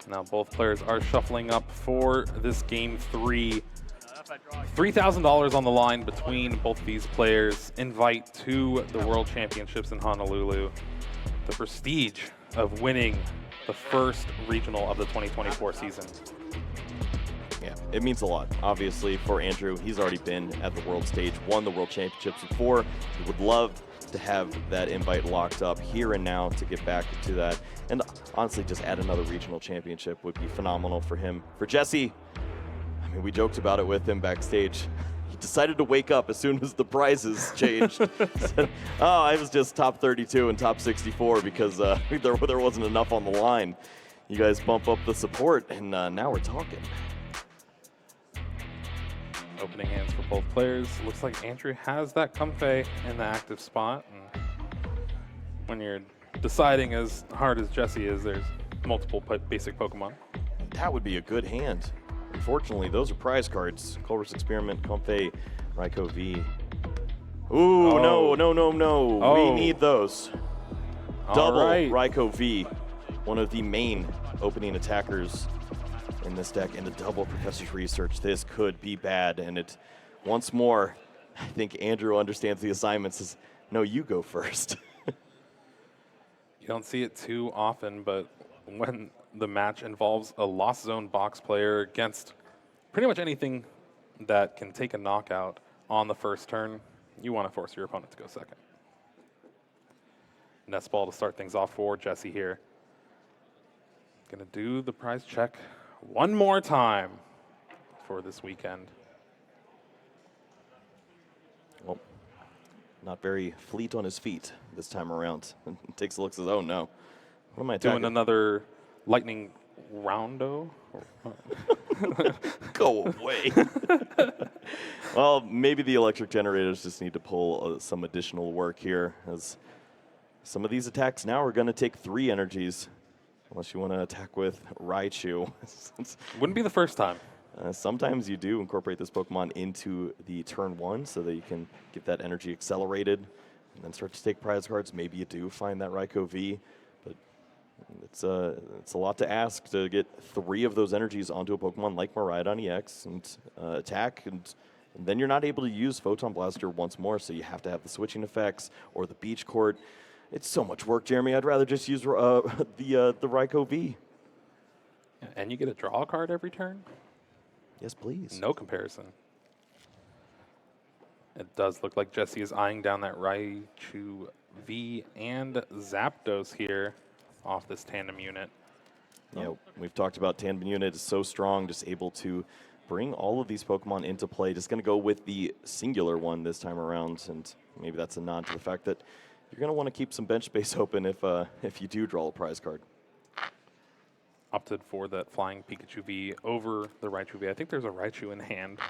Now both players are shuffling up for this Game 3. $3,000 on the line between both these players. Invite to the World Championships in Honolulu. The prestige of winning the first regional of the 2024 season. Yeah, it means a lot. Obviously, for Andrew, he's already been at the world stage, won the World Championships before. He would love to have that invite locked up here and now to get back to that. And honestly, just add another regional championship would be phenomenal for him. For Jesse, I mean, we joked about it with him backstage. He decided to wake up as soon as the prizes changed. Said, oh, I was just top 32 and top 64 because there wasn't enough on the line. You guys bump up the support, and now we're talking. Opening hands for both players. Looks like Andrew has that Comfey in the active spot. And when you're deciding as hard as Jesse is, there's multiple basic Pokemon. That would be a good hand. Unfortunately, those are prize cards. Culver's Experiment, Comfey, Raikou V. Ooh, no. Oh. We need those. All Double right. Raikou V, one of the main opening attackers in this deck, and a double Professor's Research. This could be bad, and it, once more, I think Andrew understands the assignments as, no, you go first. You don't see it too often, but when the match involves a Lost Zone box player against pretty much anything that can take a knockout on the first turn, you want to force your opponent to go second. Nest Ball to start things off for Jesse here. Gonna do the prize check one more time for this weekend. Well, not very fleet on his feet this time around. Takes a look, says, oh no. What am I attacking? Doing another lightning roundo. Go away. Well, maybe the electric generators just need to pull some additional work here, as some of these attacks now are going to take 3 energies, unless you want to attack with Raichu. Wouldn't be the first time. Sometimes you do incorporate this Pokemon into the turn 1 so that you can get that energy accelerated and then start to take prize cards. Maybe you do find that Raikou V, but it's a lot to ask to get 3 of those energies onto a Pokemon like Miraidon EX and attack, and then you're not able to use Photon Blaster once more, so you have to have the switching effects or the Beach Court. It's so much work, Jeremy. I'd rather just use the Raikou V. And you get a draw card every turn? Yes, please. No comparison. It does look like Jesse is eyeing down that Raichu V and Zapdos here off this tandem unit. Yeah, we've talked about tandem unit is so strong, just able to bring all of these Pokemon into play. Just going to go with the singular one this time around, and maybe that's a nod to the fact that you're going to want to keep some bench space open if you do draw a prize card. Opted for that flying Pikachu V over the Raichu V. I think there's a Raichu in hand.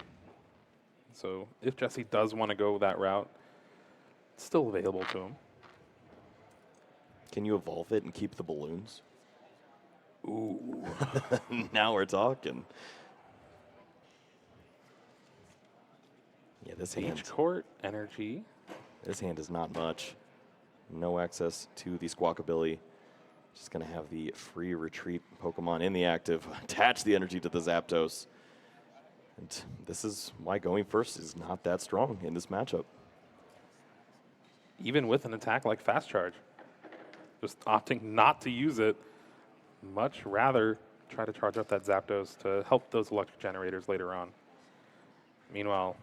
So if Jesse does want to go that route, it's still available to him. Can you evolve it and keep the balloons? Ooh. Now we're talking. Yeah, this hand. Beach Court, Energy. This hand is not much. No access to the Squawkabilly. Just going to have the free retreat Pokemon in the active. Attach the energy to the Zapdos. And this is why going first is not that strong in this matchup. Even with an attack like Fast Charge. Just opting not to use it. Much rather try to charge up that Zapdos to help those electric generators later on. Meanwhile,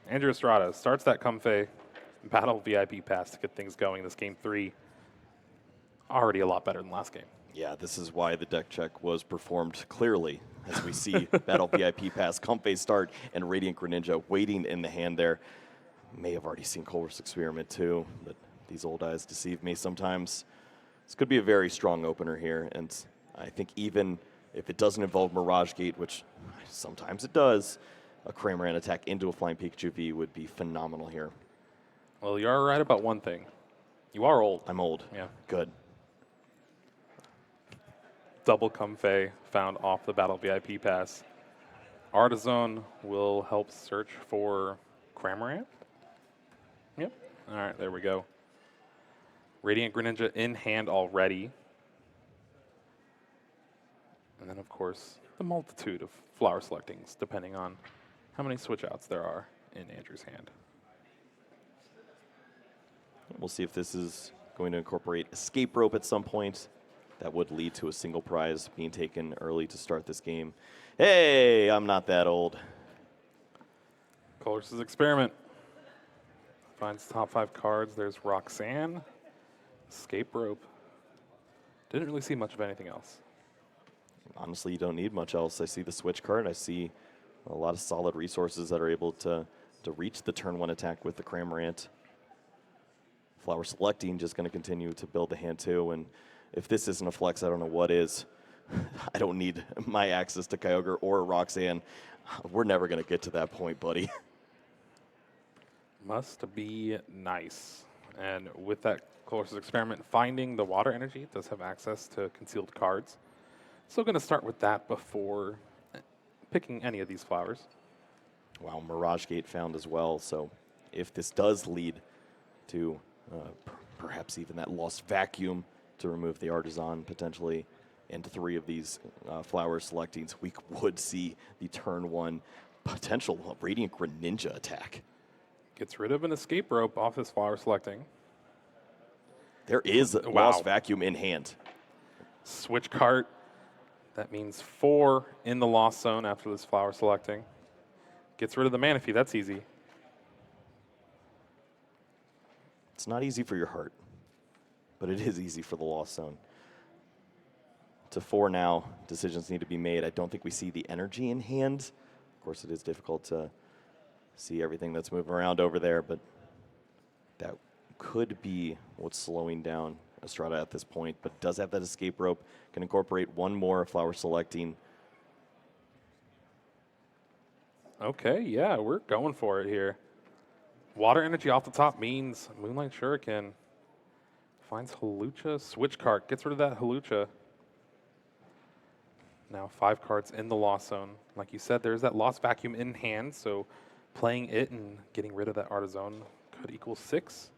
Andrew Estrada starts that Comfey Battle VIP pass to get things going. This game 3, already a lot better than last game. Yeah, this is why the deck check was performed clearly, as we see Battle VIP pass, Comfey start, and Radiant Greninja waiting in the hand there. May have already seen Culver's Experiment too, but these old eyes deceive me sometimes. This could be a very strong opener here, and I think even if it doesn't involve Mirage Gate, which sometimes it does, a Cramorant attack into a Flying Pikachu V would be phenomenal here. Well, you are right about one thing. You are old. I'm old. Yeah. Good. Double Comfey found off the Battle VIP pass. Artizone will help search for Cramorant. Yep. All right, there we go. Radiant Greninja in hand already. And then, of course, the multitude of flower selectings, depending on how many switch outs there are in Andrew's hand. We'll see if this is going to incorporate Escape Rope at some point. That would lead to a single prize being taken early to start this game. Hey, I'm not that old. Colors' Experiment. Finds top 5 cards. There's Roxanne. Escape Rope. Didn't really see much of anything else. Honestly, you don't need much else. I see the switch card. I see a lot of solid resources that are able to reach the turn 1 attack with the Cramorant. Flower Selecting just going to continue to build the hand too. And if this isn't a flex, I don't know what is. I don't need my access to Kyogre or Roxanne. We're never going to get to that point, buddy. Must be nice. And with that Colors' Experiment, finding the water energy, it does have access to concealed cards. So going to start with that before picking any of these flowers. Wow, Mirage Gate found as well. So if this does lead to perhaps even that lost vacuum to remove the Artisan potentially, and 3 of these flower selectings, we would see the turn 1 potential Radiant Greninja attack. Gets rid of an Escape Rope off his flower selecting. There is a lost vacuum in hand. Switch cart. That means 4 in the lost zone after this flower selecting. Gets rid of the Manaphy. That's easy. It's not easy for your heart, but it is easy for the lost zone. To 4 now, decisions need to be made. I don't think we see the energy in hand. Of course, it is difficult to see everything that's moving around over there, but that could be what's slowing down Estrada at this point, but does have that Escape Rope. Can incorporate 1 more flower selecting. Okay, yeah, we're going for it here. Water energy off the top means Moonlight Shuriken. Finds Hawlucha. Switch cart. Gets rid of that Hawlucha. Now 5 cards in the lost zone. Like you said, there's that lost vacuum in hand, so playing it and getting rid of that Artizone could equal 6.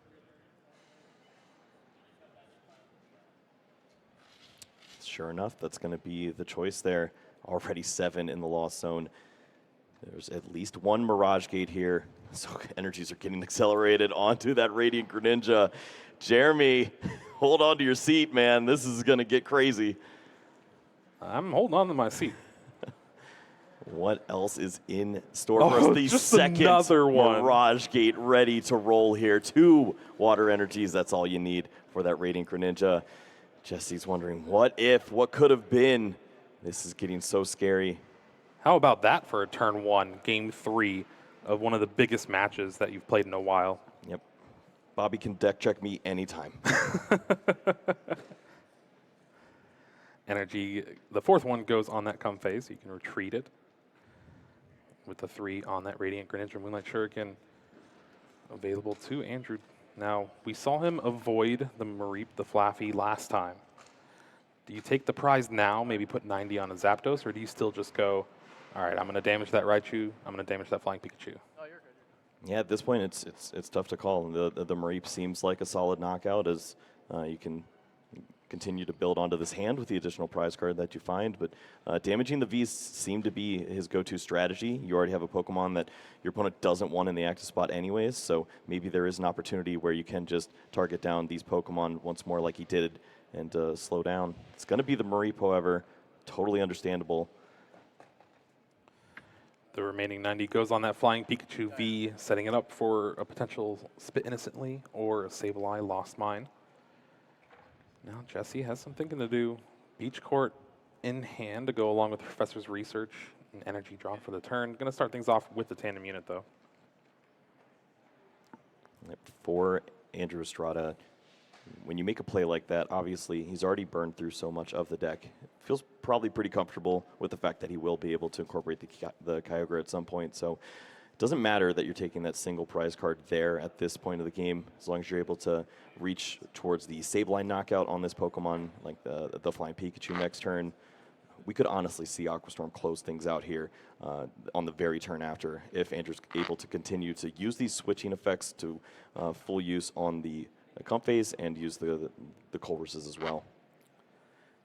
Sure enough, that's going to be the choice there. Already 7 in the lost zone. There's at least 1 Mirage Gate here. So energies are getting accelerated onto that Radiant Greninja. Jeremy, hold on to your seat, man. This is going to get crazy. I'm holding on to my seat. What else is in store for us? The just second another one. Mirage Gate ready to roll here. 2 water energies, that's all you need for that Radiant Greninja. Jesse's wondering, what if, what could have been? This is getting so scary. How about that for a turn 1, game 3 of one of the biggest matches that you've played in a while? Yep. Bobby can deck check me anytime. Energy, the fourth one goes on that come phase. You can retreat it with the 3 on that Radiant Greninja Moonlight Shuriken available to Andrew. Now, we saw him avoid the Mareep, the Flaffy last time. Do you take the prize now, maybe put 90 on a Zapdos, or do you still just go, all right, I'm going to damage that Raichu, I'm going to damage that Flying Pikachu? Oh, you're good. Yeah, at this point, it's tough to call. The Mareep seems like a solid knockout as you can continue to build onto this hand with the additional prize card that you find, but damaging the Vs seem to be his go-to strategy. You already have a Pokemon that your opponent doesn't want in the active spot anyways, so maybe there is an opportunity where you can just target down these Pokemon once more like he did and slow down. It's going to be the Mareep, however, totally understandable. The remaining 90 goes on that Flying Pikachu V, setting it up for a potential Spit Innocently or a Sableye Lost Mine. Now Jesse has some thinking to do. Beach Court in hand to go along with the Professor's Research and Energy Drop for the turn. Going to start things off with the Tandem Unit, though. For Andrew Estrada, when you make a play like that, obviously he's already burned through so much of the deck. Feels probably pretty comfortable with the fact that he will be able to incorporate the Kyogre at some point. So it doesn't matter that you're taking that single prize card there at this point of the game, as long as you're able to reach towards the Sableye knockout on this Pokemon, like the Flying Pikachu next turn. We could honestly see Aquastorm close things out here on the very turn after if Andrew's able to continue to use these switching effects to full use on the comp phase and use the Colruses as well.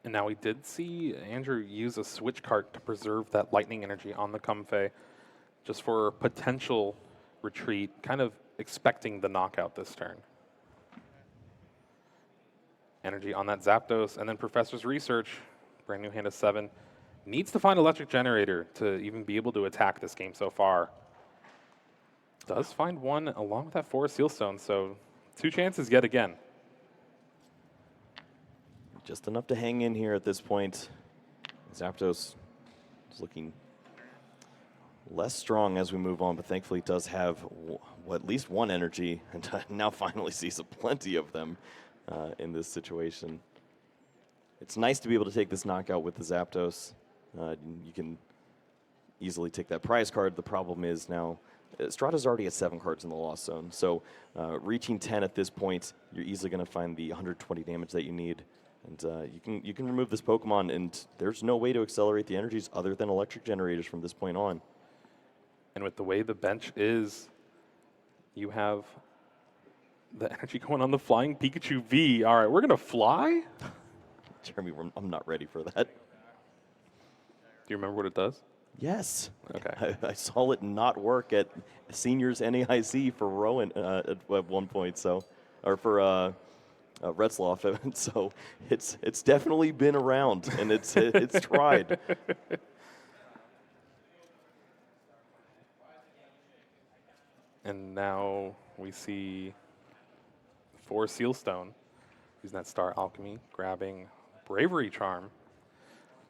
And now we did see Andrew use a switch card to preserve that lightning energy on the Comfey, just for potential retreat, kind of expecting the knockout this turn. Energy on that Zapdos, and then Professor's Research, brand new hand of 7, needs to find Electric Generator to even be able to attack this game so far. Does find one along with that 4 Sealstone, so 2 chances yet again. Just enough to hang in here at this point. Zapdos is looking less strong as we move on, but thankfully does have at least one energy, and now finally sees plenty of them in this situation. It's nice to be able to take this knockout with the Zapdos. You can easily take that prize card. The problem is now Estrada's already at 7 cards in the Lost Zone, so reaching 10 at this point, you're easily going to find the 120 damage that you need. And you can remove this Pokemon, and there's no way to accelerate the energies other than Electric Generators from this point on. And with the way the bench is, you have the energy going on the Flying Pikachu V. All right, we're going to fly? Jeremy, I'm not ready for that. Do you remember what it does? Yes. Okay. I saw it not work at Seniors NAIC for Rowan at one point, so, or for Retzloff, so it's definitely been around, and it's tried. And now we see 4 Sealstone using that Star Alchemy, grabbing Bravery Charm.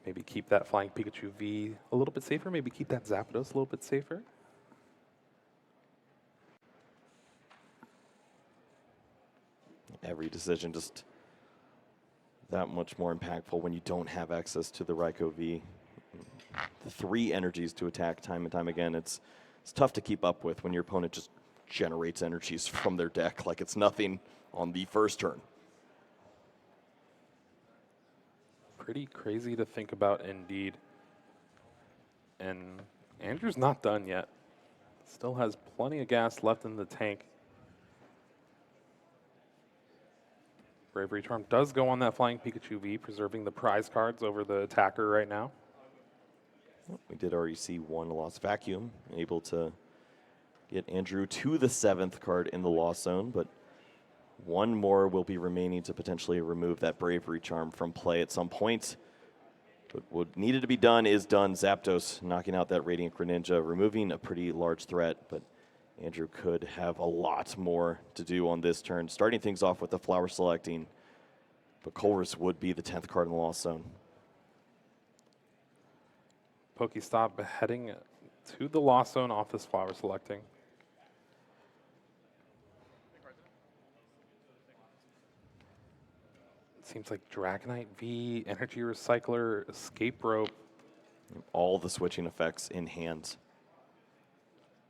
Maybe keep that Flying Pikachu V a little bit safer. Maybe keep that Zapdos a little bit safer. Every decision just that much more impactful when you don't have access to the Raikou V. 3 energies to attack time and time again. It's tough to keep up with when your opponent just generates energies from their deck like it's nothing on the first turn. Pretty crazy to think about indeed. And Andrew's not done yet. Still has plenty of gas left in the tank. Bravery Charm does go on that Flying Pikachu V, preserving the prize cards over the attacker right now. We did already see 1 Lost Vacuum, able to get Andrew to the 7th card in the Lost Zone, but 1 more will be remaining to potentially remove that Bravery Charm from play at some point. But what needed to be done is done. Zapdos knocking out that Radiant Greninja, removing a pretty large threat, but Andrew could have a lot more to do on this turn, starting things off with the Flower Selecting, but Colrus would be the 10th card in the Lost Zone. Pokestop heading to the Lost Zone off this flower selecting. Seems like Dragonite V, Energy Recycler, Escape Rope. All the switching effects in hand.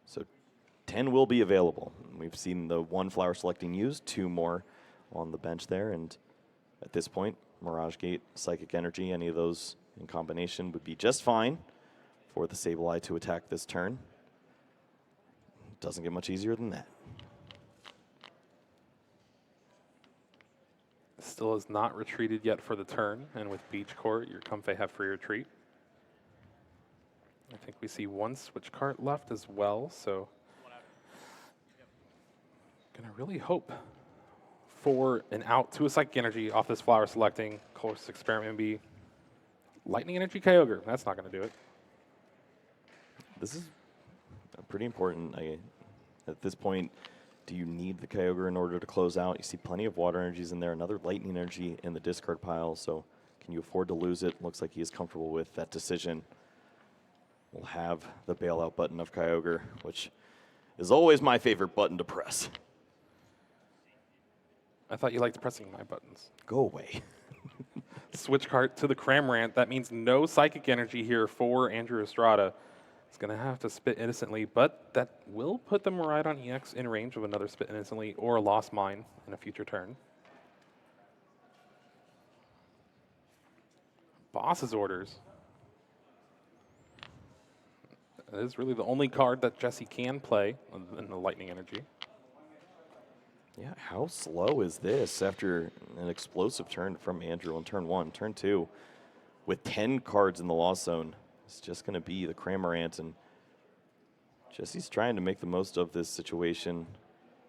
So 10 will be available. We've seen the 1 flower selecting used, 2 more on the bench there. And at this point, Mirage Gate, Psychic Energy, any of those in combination would be just fine for the Sableye to attack this turn. Doesn't get much easier than that. Still has not retreated yet for the turn, and with Beach Court, your Comfey have free retreat. I think we see 1 switch cart left as well, so gonna really hope for an out to a Psychic Energy off this flower selecting. Course Experiment be Lightning Energy Kyogre. That's not gonna do it. This is pretty important. At this point, do you need the Kyogre in order to close out? You see plenty of water energies in there, another lightning energy in the discard pile, so can you afford to lose it? Looks like he is comfortable with that decision. We'll have the bailout button of Kyogre, which is always my favorite button to press. I thought you liked pressing my buttons. Go away. Switch cart to the Cramorant. That means no Psychic Energy here for Andrew Estrada. He's going to have to spit innocently, but that will put the Miraidon EX in range of another spit innocently or a Lost Mine in a future turn. Boss's Orders. That is really the only card that Jesse can play in the Lightning Energy. Yeah, how slow is this after an explosive turn from Andrew on turn 1? Turn 2, with 10 cards in the Lost Zone, it's just going to be the Cramorant, and Jesse's trying to make the most of this situation.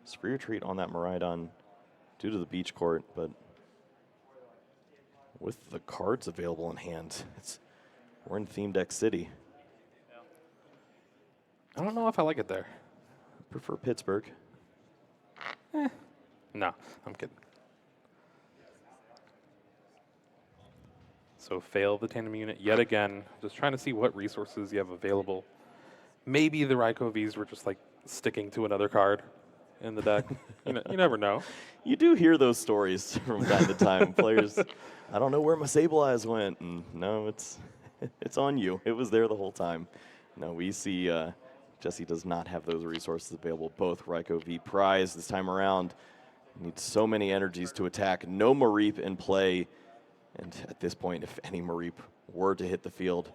It's free retreat on that Miraidon due to the Beach Court, but with the cards available in hand, we're in Theme Deck City. I don't know if I like it there. I prefer Pittsburgh. No, I'm kidding. So fail the tandem unit yet again. Just trying to see what resources you have available. Maybe the Raikou Vs were just like sticking to another card in the deck. You never know. You do hear those stories from time to time. Players, I don't know where my Sableyes went. And no, it's on you. It was there the whole time. No, we see Jesse does not have those resources available. Both Raikou V prize this time around. Needs so many energies to attack. No Mareep in play. And at this point, if any Mareep were to hit the field,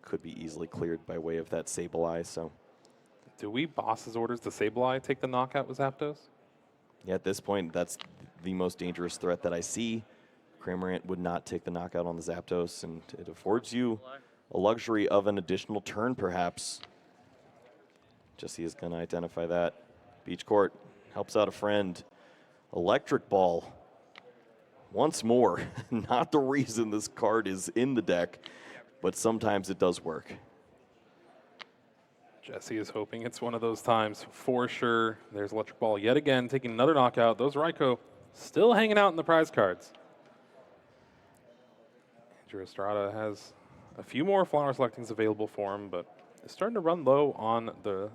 could be easily cleared by way of that Sableye. So, do we Boss's Orders the Sableye take the knockout with Zapdos? Yeah, at this point, that's the most dangerous threat that I see. Cramorant would not take the knockout on the Zapdos, and it affords you a luxury of an additional turn, perhaps. Jesse is going to identify that. Beach Court helps out a friend. Electric Ball. Once more, not the reason this card is in the deck, but sometimes it does work. Jesse is hoping it's one of those times for sure. There's Electric Ball yet again, taking another knockout. Those Raikou still hanging out in the prize cards. Andrew Estrada has a few more flower selectings available for him, but is starting to run low on the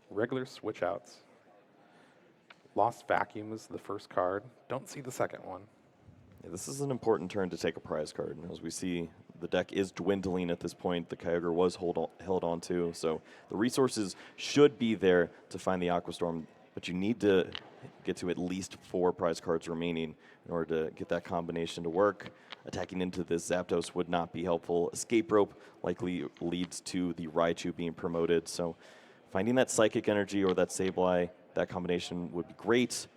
regular switch outs. Lost Vacuum is the first card. Don't see the second one. Yeah, this is an important turn to take a prize card. As we see, the deck is dwindling at this point. The Kyogre was held on to, so the resources should be there to find the Aqua Storm, but you need to get to at least 4 prize cards remaining in order to get that combination to work. Attacking into this Zapdos would not be helpful. Escape Rope likely leads to the Raichu being promoted, so finding that Psychic Energy or that Sableye, that combination would be great.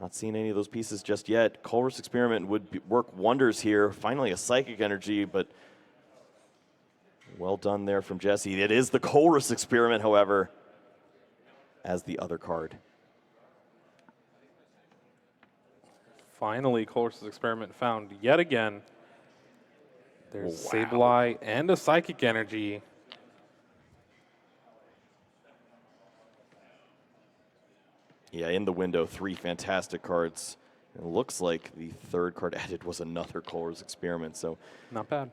Not seeing any of those pieces just yet. Colress Experiment would work wonders here. Finally a Psychic Energy, but well done there from Jesse. It is the Colress Experiment, however, as the other card. Finally, Colress's Experiment found yet again. There's Wow. Sableye and a Psychic Energy. Yeah, in the window, 3 fantastic cards. It looks like the third card added was another Colress Experiment. So Not bad.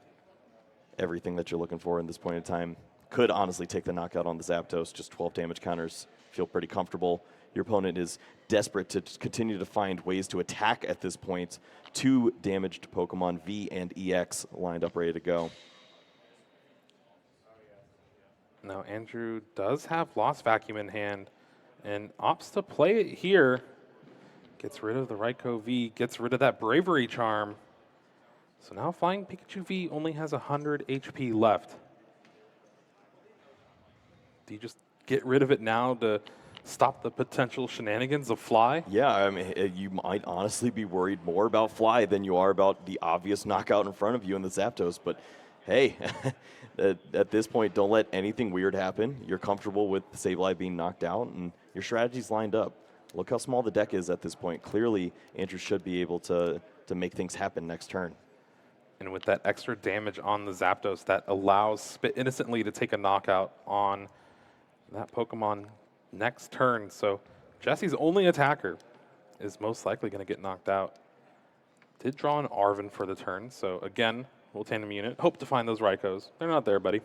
everything that you're looking for in this point in time. Could honestly take the knockout on the Zapdos. Just 12 damage counters. Feel pretty comfortable. Your opponent is desperate to continue to find ways to attack at this point. 2 damaged Pokemon, V and EX, lined up ready to go. Now, Andrew does have Lost Vacuum in hand and opts to play it here. Gets rid of the Raikou V, gets rid of that Bravery Charm. So now Flying Pikachu V only has 100 HP left. Do you just get rid of it now to stop the potential shenanigans of Fly? Yeah, I mean, you might honestly be worried more about Fly than you are about the obvious knockout in front of you in the Zapdos. But hey, at this point, don't let anything weird happen. You're comfortable with Sableye being knocked out, and your strategy's lined up. Look how small the deck is at this point. Clearly, Andrew should be able to make things happen next turn. And with that extra damage on the Zapdos, that allows Spit Innocently to take a knockout on that Pokemon next turn. So Jesse's only attacker is most likely going to get knocked out. Did draw an Arven for the turn, so again, we'll tandem unit. Hope to find those Raikous. They're not there, buddy.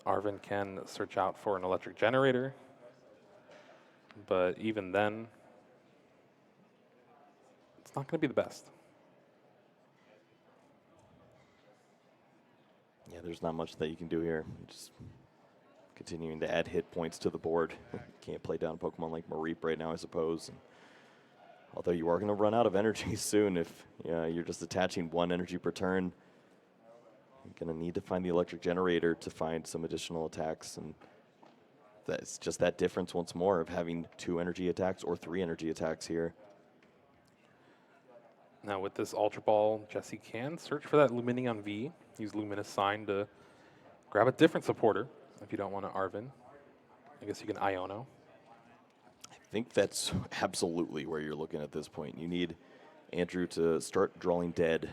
Arven can search out for an electric generator, but even then, it's not going to be the best. Yeah, there's not much that you can do here. Just continuing to add hit points to the board. Can't play down a Pokemon like Mareep right now, I suppose. Although you are going to run out of energy soon if you're just attaching 1 energy per turn. You're going to need to find the electric generator to find some additional attacks. And that's just that difference once more of having 2 energy attacks or 3 energy attacks here. Now with this Ultra Ball, Jesse can search for that Lumineon V. Use Luminous Sign to grab a different supporter if you don't want to Arven. I guess you can Iono. I think that's absolutely where you're looking at this point. You need Andrew to start drawing dead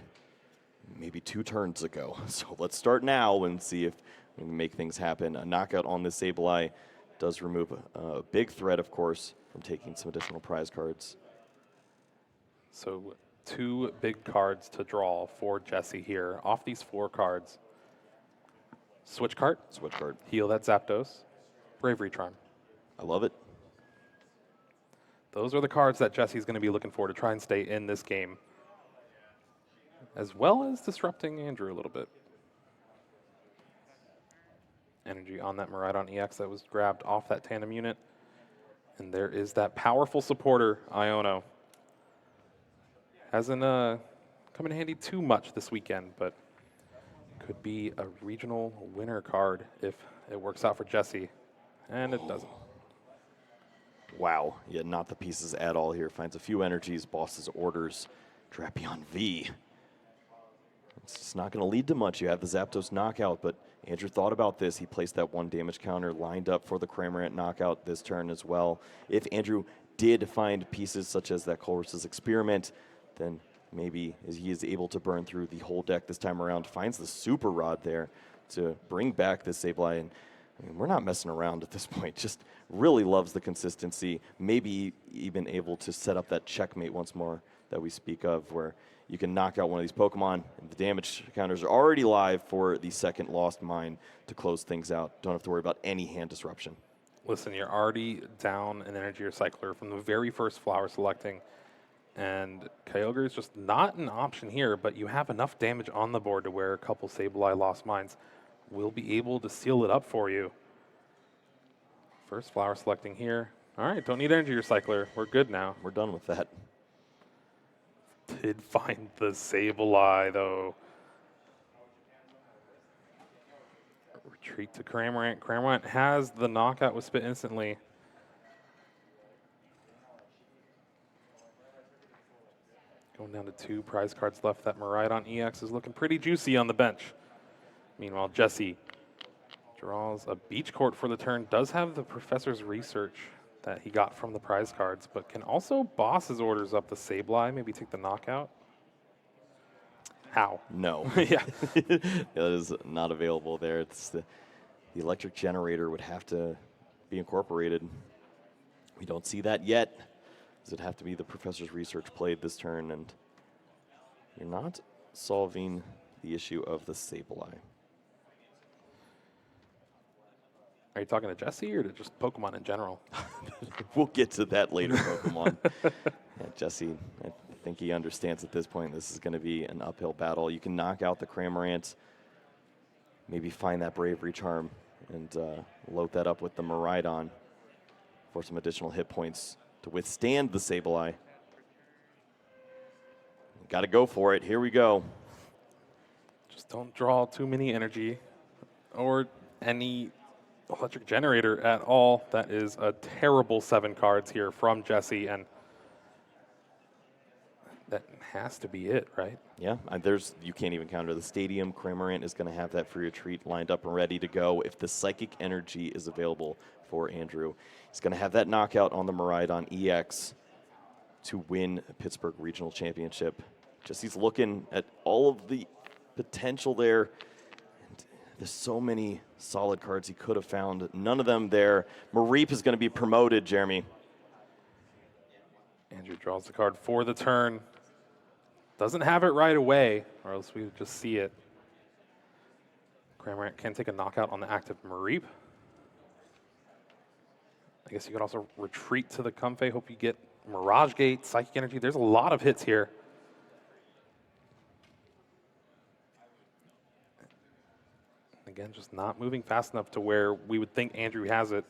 maybe 2 turns ago. So let's start now and see if we can make things happen. A knockout on this Sableye does remove a big threat, of course, from taking some additional prize cards. So 2 big cards to draw for Jesse here. Off these 4 cards, Switch card, Switch card. heal that Zapdos, Bravery Charm. I love it. Those are the cards that Jesse's going to be looking for to try and stay in this game, as well as disrupting Andrew a little bit. Energy on that Miraidon EX that was grabbed off that tandem unit. And there is that powerful supporter, Iono. Hasn't come in handy too much this weekend, but could be a regional winner card if it works out for Jesse. And it doesn't. Wow. Yeah, not the pieces at all here. Finds a few energies, boss's orders, Drapion V. It's not going to lead to much. You have the Zapdos knockout, but Andrew thought about this. He placed that 1 damage counter lined up for the Cramorant knockout this turn as well. If Andrew did find pieces such as that Colress's Experiment, then maybe he is able to burn through the whole deck this time around. Finds the Super Rod there to bring back this Sableye. And I mean, we're not messing around at this point. Just really loves the consistency. Maybe even able to set up that checkmate once more that we speak of, where you can knock out one of these Pokemon, and the damage counters are already live for the second Lost Mine to close things out. Don't have to worry about any hand disruption. Listen, you're already down an energy recycler from the very first flower selecting, and Kyogre is just not an option here, but you have enough damage on the board to where a couple Sableye Lost Mines will be able to seal it up for you. First flower selecting here. All right, don't need energy recycler. We're good now. We're done with that. Did find the Sableye, though. Retreat to Cramorant. Cramorant has the knockout with Spit instantly. Going down to 2 prize cards left. That Miraidon EX is looking pretty juicy on the bench. Meanwhile, Jesse draws a Beach Court for the turn. Does have the Professor's Research that he got from the prize cards, but can also boss his orders up the Sableye, maybe take the knockout. How? No. Yeah. That is not available there. It's the electric generator would have to be incorporated. We don't see that yet. Does it have to be the Professor's Research played this turn? And you're not solving the issue of the Sableye. Are you talking to Jesse or to just Pokemon in general? We'll get to that later, Pokemon. Yeah, Jesse, I think he understands at this point this is going to be an uphill battle. You can knock out the Cramorant, maybe find that Bravery Charm, and load that up with the Miraidon for some additional hit points to withstand the Sableye. Got to go for it. Here we go. Just don't draw too many energy or any electric generator at all. That is a terrible 7 cards here from Jesse, and that has to be it, right? Yeah, you can't even counter the Stadium. Cramorant is going to have that free retreat lined up and ready to go if the Psychic Energy is available for Andrew. He's going to have that knockout on the Miraidon EX to win Pittsburgh Regional Championship. Jesse's looking at all of the potential there. And there's so many solid cards he could have found. None of them there. Mareep is going to be promoted, Jeremy. Andrew draws the card for the turn. Doesn't have it right away, or else we would just see it. Cramorant can take a knockout on the active Mareep. I guess you could also retreat to the Comfey. Hope you get Mirage Gate, Psychic Energy. There's a lot of hits here. Again, just not moving fast enough to where we would think Andrew has it.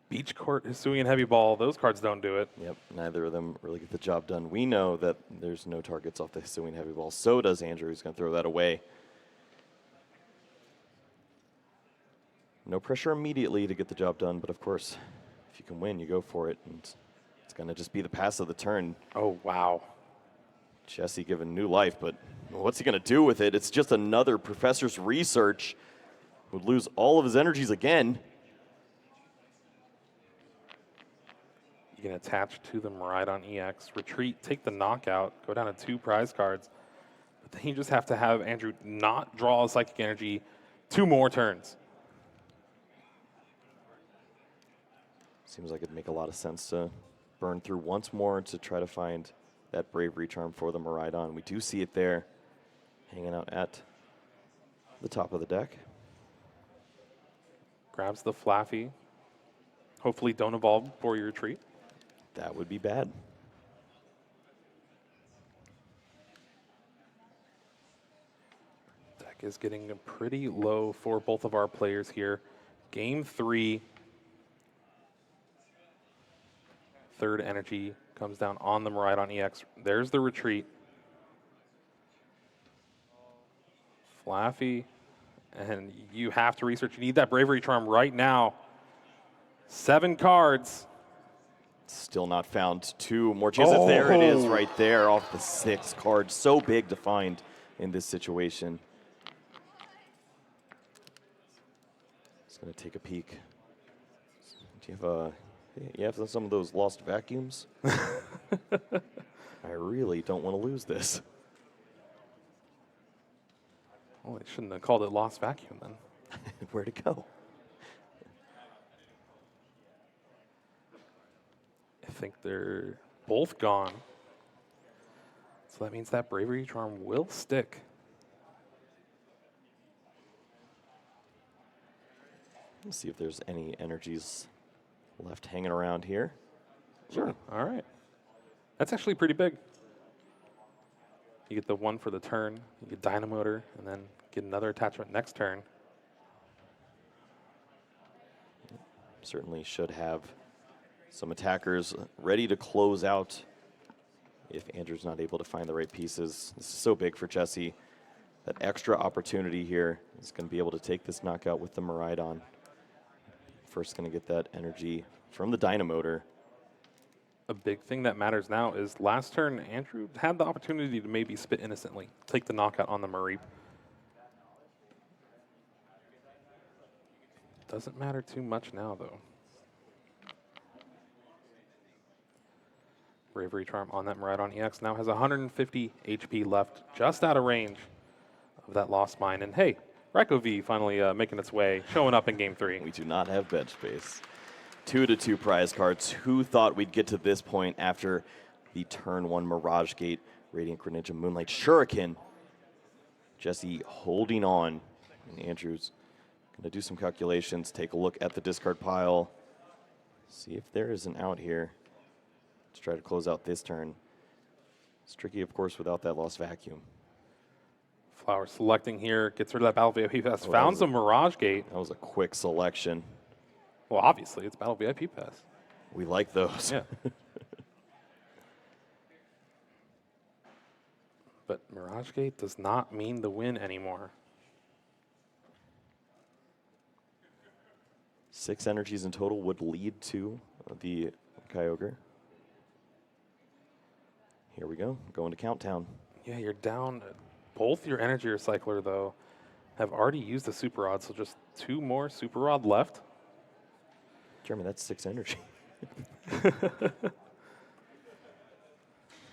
Beach Court, Hisuian Heavy Ball, those cards don't do it. Yep, neither of them really get the job done. We know that there's no targets off the Hisuian Heavy Ball. So does Andrew. He's going to throw that away. No pressure immediately to get the job done, but of course, if you can win, you go for it. And it's going to just be the pass of the turn. Oh, wow. Jesse given new life, but what's he going to do with it? It's just another Professor's Research. Would lose all of his energies again. You can attach to the Miraidon EX, retreat, take the knockout, go down to 2 prize cards. But then you just have to have Andrew not draw a Psychic Energy 2 more turns. Seems like it'd make a lot of sense to burn through once more to try to find that Bravery Charm for the Miraidon. We do see it there, hanging out at the top of the deck. Grabs the Flaffy. Hopefully don't evolve before you retreat. That would be bad. Deck is getting pretty low for both of our players here. Game 3. Third energy comes down on the Miraidon EX. There's the retreat. Flaffy. And you have to research. You need that Bravery Charm right now. 7 cards. Still not found 2 more chances. Oh. There it is right there off the 6 card. So big to find in this situation. Just going to take a peek. Do you have some of those lost vacuums? I really don't want to lose this. Well, they shouldn't have called it Lost Vacuum then. Where'd it go? I think they're both gone. So that means that Bravery Charm will stick. Let's see if there's any energies left hanging around here. Sure. Ooh, all right. That's actually pretty big. You get the 1 for the turn, you get Dynamotor, and then get another attachment next turn. Certainly should have some attackers ready to close out if Andrew's not able to find the right pieces. This is so big for Jesse. That extra opportunity here is going to be able to take this knockout with the Miraidon. First going to get that energy from the Dynamotor. A big thing that matters now is last turn, Andrew had the opportunity to maybe spit innocently, take the knockout on the Mareep. Doesn't matter too much now, though. Bravery Charm on that Miraidon EX now has 150 HP left, just out of range of that Lost Mine. And hey, Raikou V finally making its way, showing up in Game 3. We do not have bench space. 2-2 prize cards. Who thought we'd get to this point after the turn 1 Mirage Gate Radiant Greninja, Moonlight Shuriken. Jesse holding on. And Andrew's going to do some calculations, take a look at the discard pile, see if there is an out here to try to close out this turn. It's tricky, of course, without that lost vacuum. Flower selecting here, gets rid of that Battle VIP Pass. Oh, Found some Mirage Gate. That was a quick selection. Well, obviously, it's Battle VIP Pass. We like those. Yeah. But Mirage Gate does not mean the win anymore. 6 energies in total would lead to the Kyogre. Here we go, going to Countdown. Yeah, you're down. Both your Energy Recycler, though, have already used the Super Rod, so just 2 more Super Rod left. Jeremy, that's 6 energy.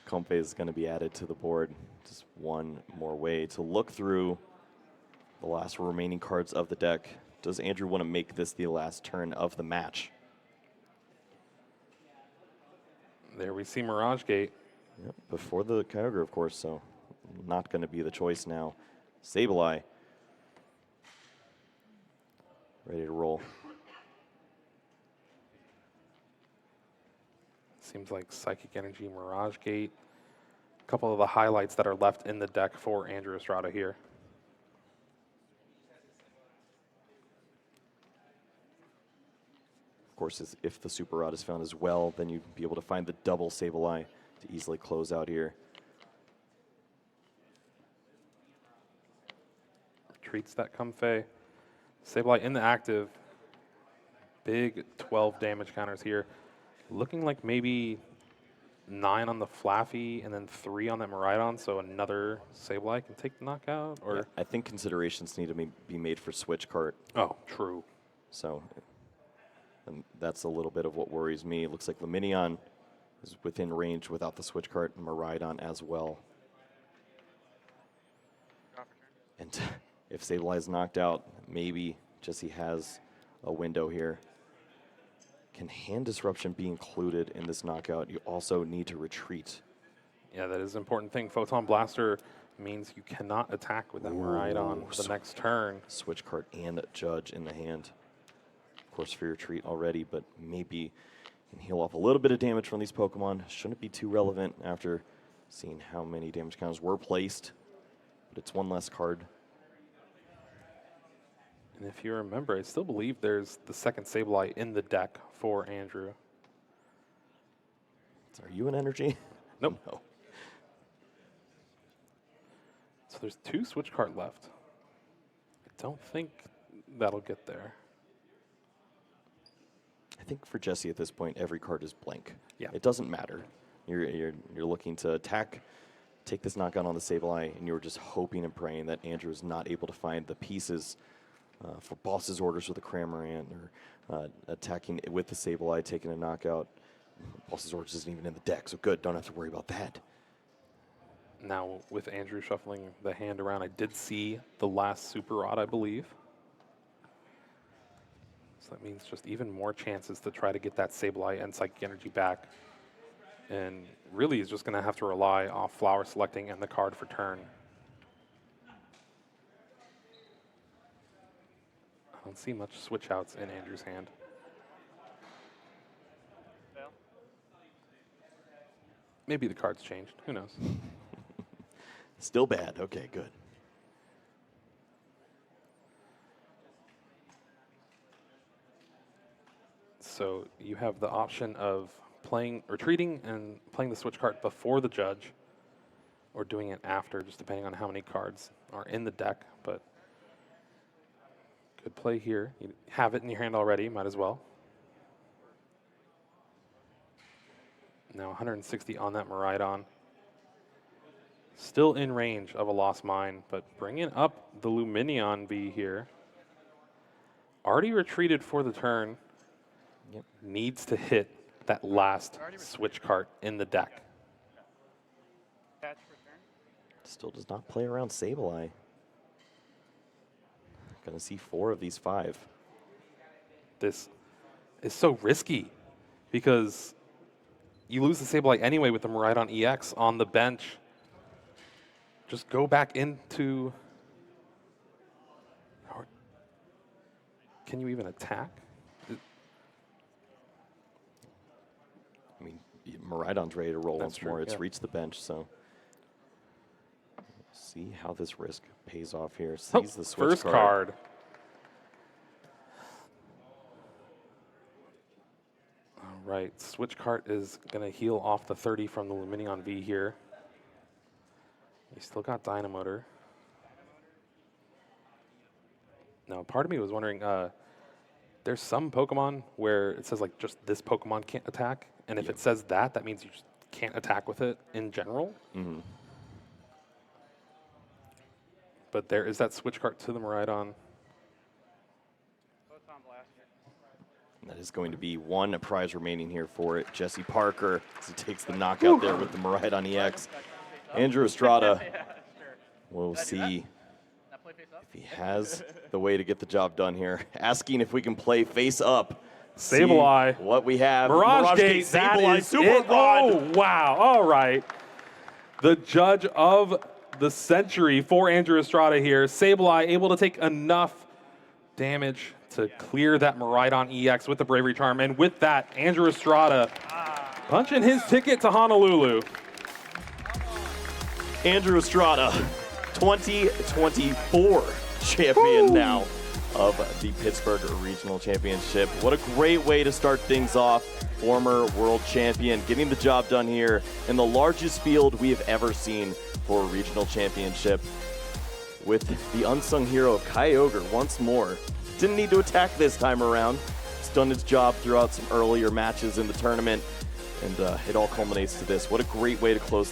Compe is going to be added to the board. Just one more way to look through the last remaining cards of the deck. Does Andrew want to make this the last turn of the match? There we see Mirage Gate. Yep, before the Kyogre, of course, so not going to be the choice now. Sableye. Ready to roll. Seems like Psychic Energy, Mirage Gate. A couple of the highlights that are left in the deck for Andrew Estrada here. Of course, if the Super Rod is found as well, then you'd be able to find the double Sableye to easily close out here. Retreats that Comfey. Sableye in the active. Big 12 damage counters here. Looking like maybe 9 on the Flaffy and then 3 on that Miraidon, so another Sableye can take the knockout? Or Yeah, I think considerations need to be made for Switch Cart. Oh, true. So and that's a little bit of what worries me. It looks like Luminion is within range without the Switch Cart, and Miraidon as well. And if Sableye is knocked out, maybe Jesse has a window here. Can Hand Disruption be included in this knockout? You also need to retreat. Yeah, that is an important thing. Photon Blaster means you cannot attack with that Miraidon the next turn. Switch Cart and Judge in the hand. Of course, for your retreat already, but maybe can heal off a little bit of damage from these Pokemon. Shouldn't be too relevant after seeing how many damage counters were placed, but it's one less card. And if you remember, I still believe there's the second Sableye in the deck for Andrew. Are you an energy? Nope. No. So there's 2 Switch Cart left. I don't think that'll get there. I think for Jesse at this point, every card is blank. Yeah. It doesn't matter. You're looking to attack, take this knockout on the Sableye, and you're just hoping and praying that Andrew is not able to find the pieces for boss's orders with a Cramorant, or attacking with the Sableye, taking a knockout. Boss's orders isn't even in the deck, so good, don't have to worry about that. Now, with Andrew shuffling the hand around, I did see the last Super Rod, I believe. So that means just even more chances to try to get that Sableye and Psychic Energy back. And really, he's just going to have to rely off Flower selecting and the card for turn. I don't see much switch outs in Andrew's hand. Fail. Maybe the card's changed. Who knows? Still bad. Okay, good. So you have the option of retreating and playing the switch card before the judge, or doing it after, just depending on how many cards are in the deck. But good play here. You have it in your hand already, might as well. Now 160 on that Miraidon. Still in range of a Lost Mine, but bringing up the Luminion V here. Already retreated for the turn. Yep. Needs to hit that last switch cart in the deck. Catch return. Still does not play around Sableye. Gonna see 4 of these 5. This is so risky because you lose the Sableye anyway with the Miraidon EX on the bench. just go back into... Or can you even attack? I mean, Miraidon's ready to roll That's once true, more. It's yeah. reached the bench, so see how this risk pays off here. Oh, Sees the switch first card. All right, switch card is going to heal off the 30 from the Luminion V here. You still got Dynamotor. Now, part of me was wondering, there's some Pokemon where it says, like, just this Pokemon can't attack. And if it says that, that means you just can't attack with it in general. Mm-hmm. But there is that switch card to the Miraidon. Photon Blaster. And that is going to be one prize remaining here for it. Jesse Parker, as he takes the knockout there with the Miraidon EX. Andrew Estrada, Yeah, sure. we'll Did I do see Not play face up? if he has the way to get the job done here. Asking if we can play face up. Sableye. See what we have. Mirage Gate, that Sableye, is Super it. Rod. Oh, wow. All right. The judge of the century for Andrew Estrada here. Sableye able to take enough damage to clear that Miraidon EX with the Bravery Charm. And with that, Andrew Estrada punching his ticket to Honolulu. Andrew Estrada, 2024 champion now of the Pittsburgh Regional Championship. What a great way to start things off. Former world champion getting the job done here in the largest field we have ever seen for a regional championship, with the unsung hero of Kyogre once more. Didn't need to attack this time around. It's done its job throughout some earlier matches in the tournament, and it all culminates to this. What a great way to close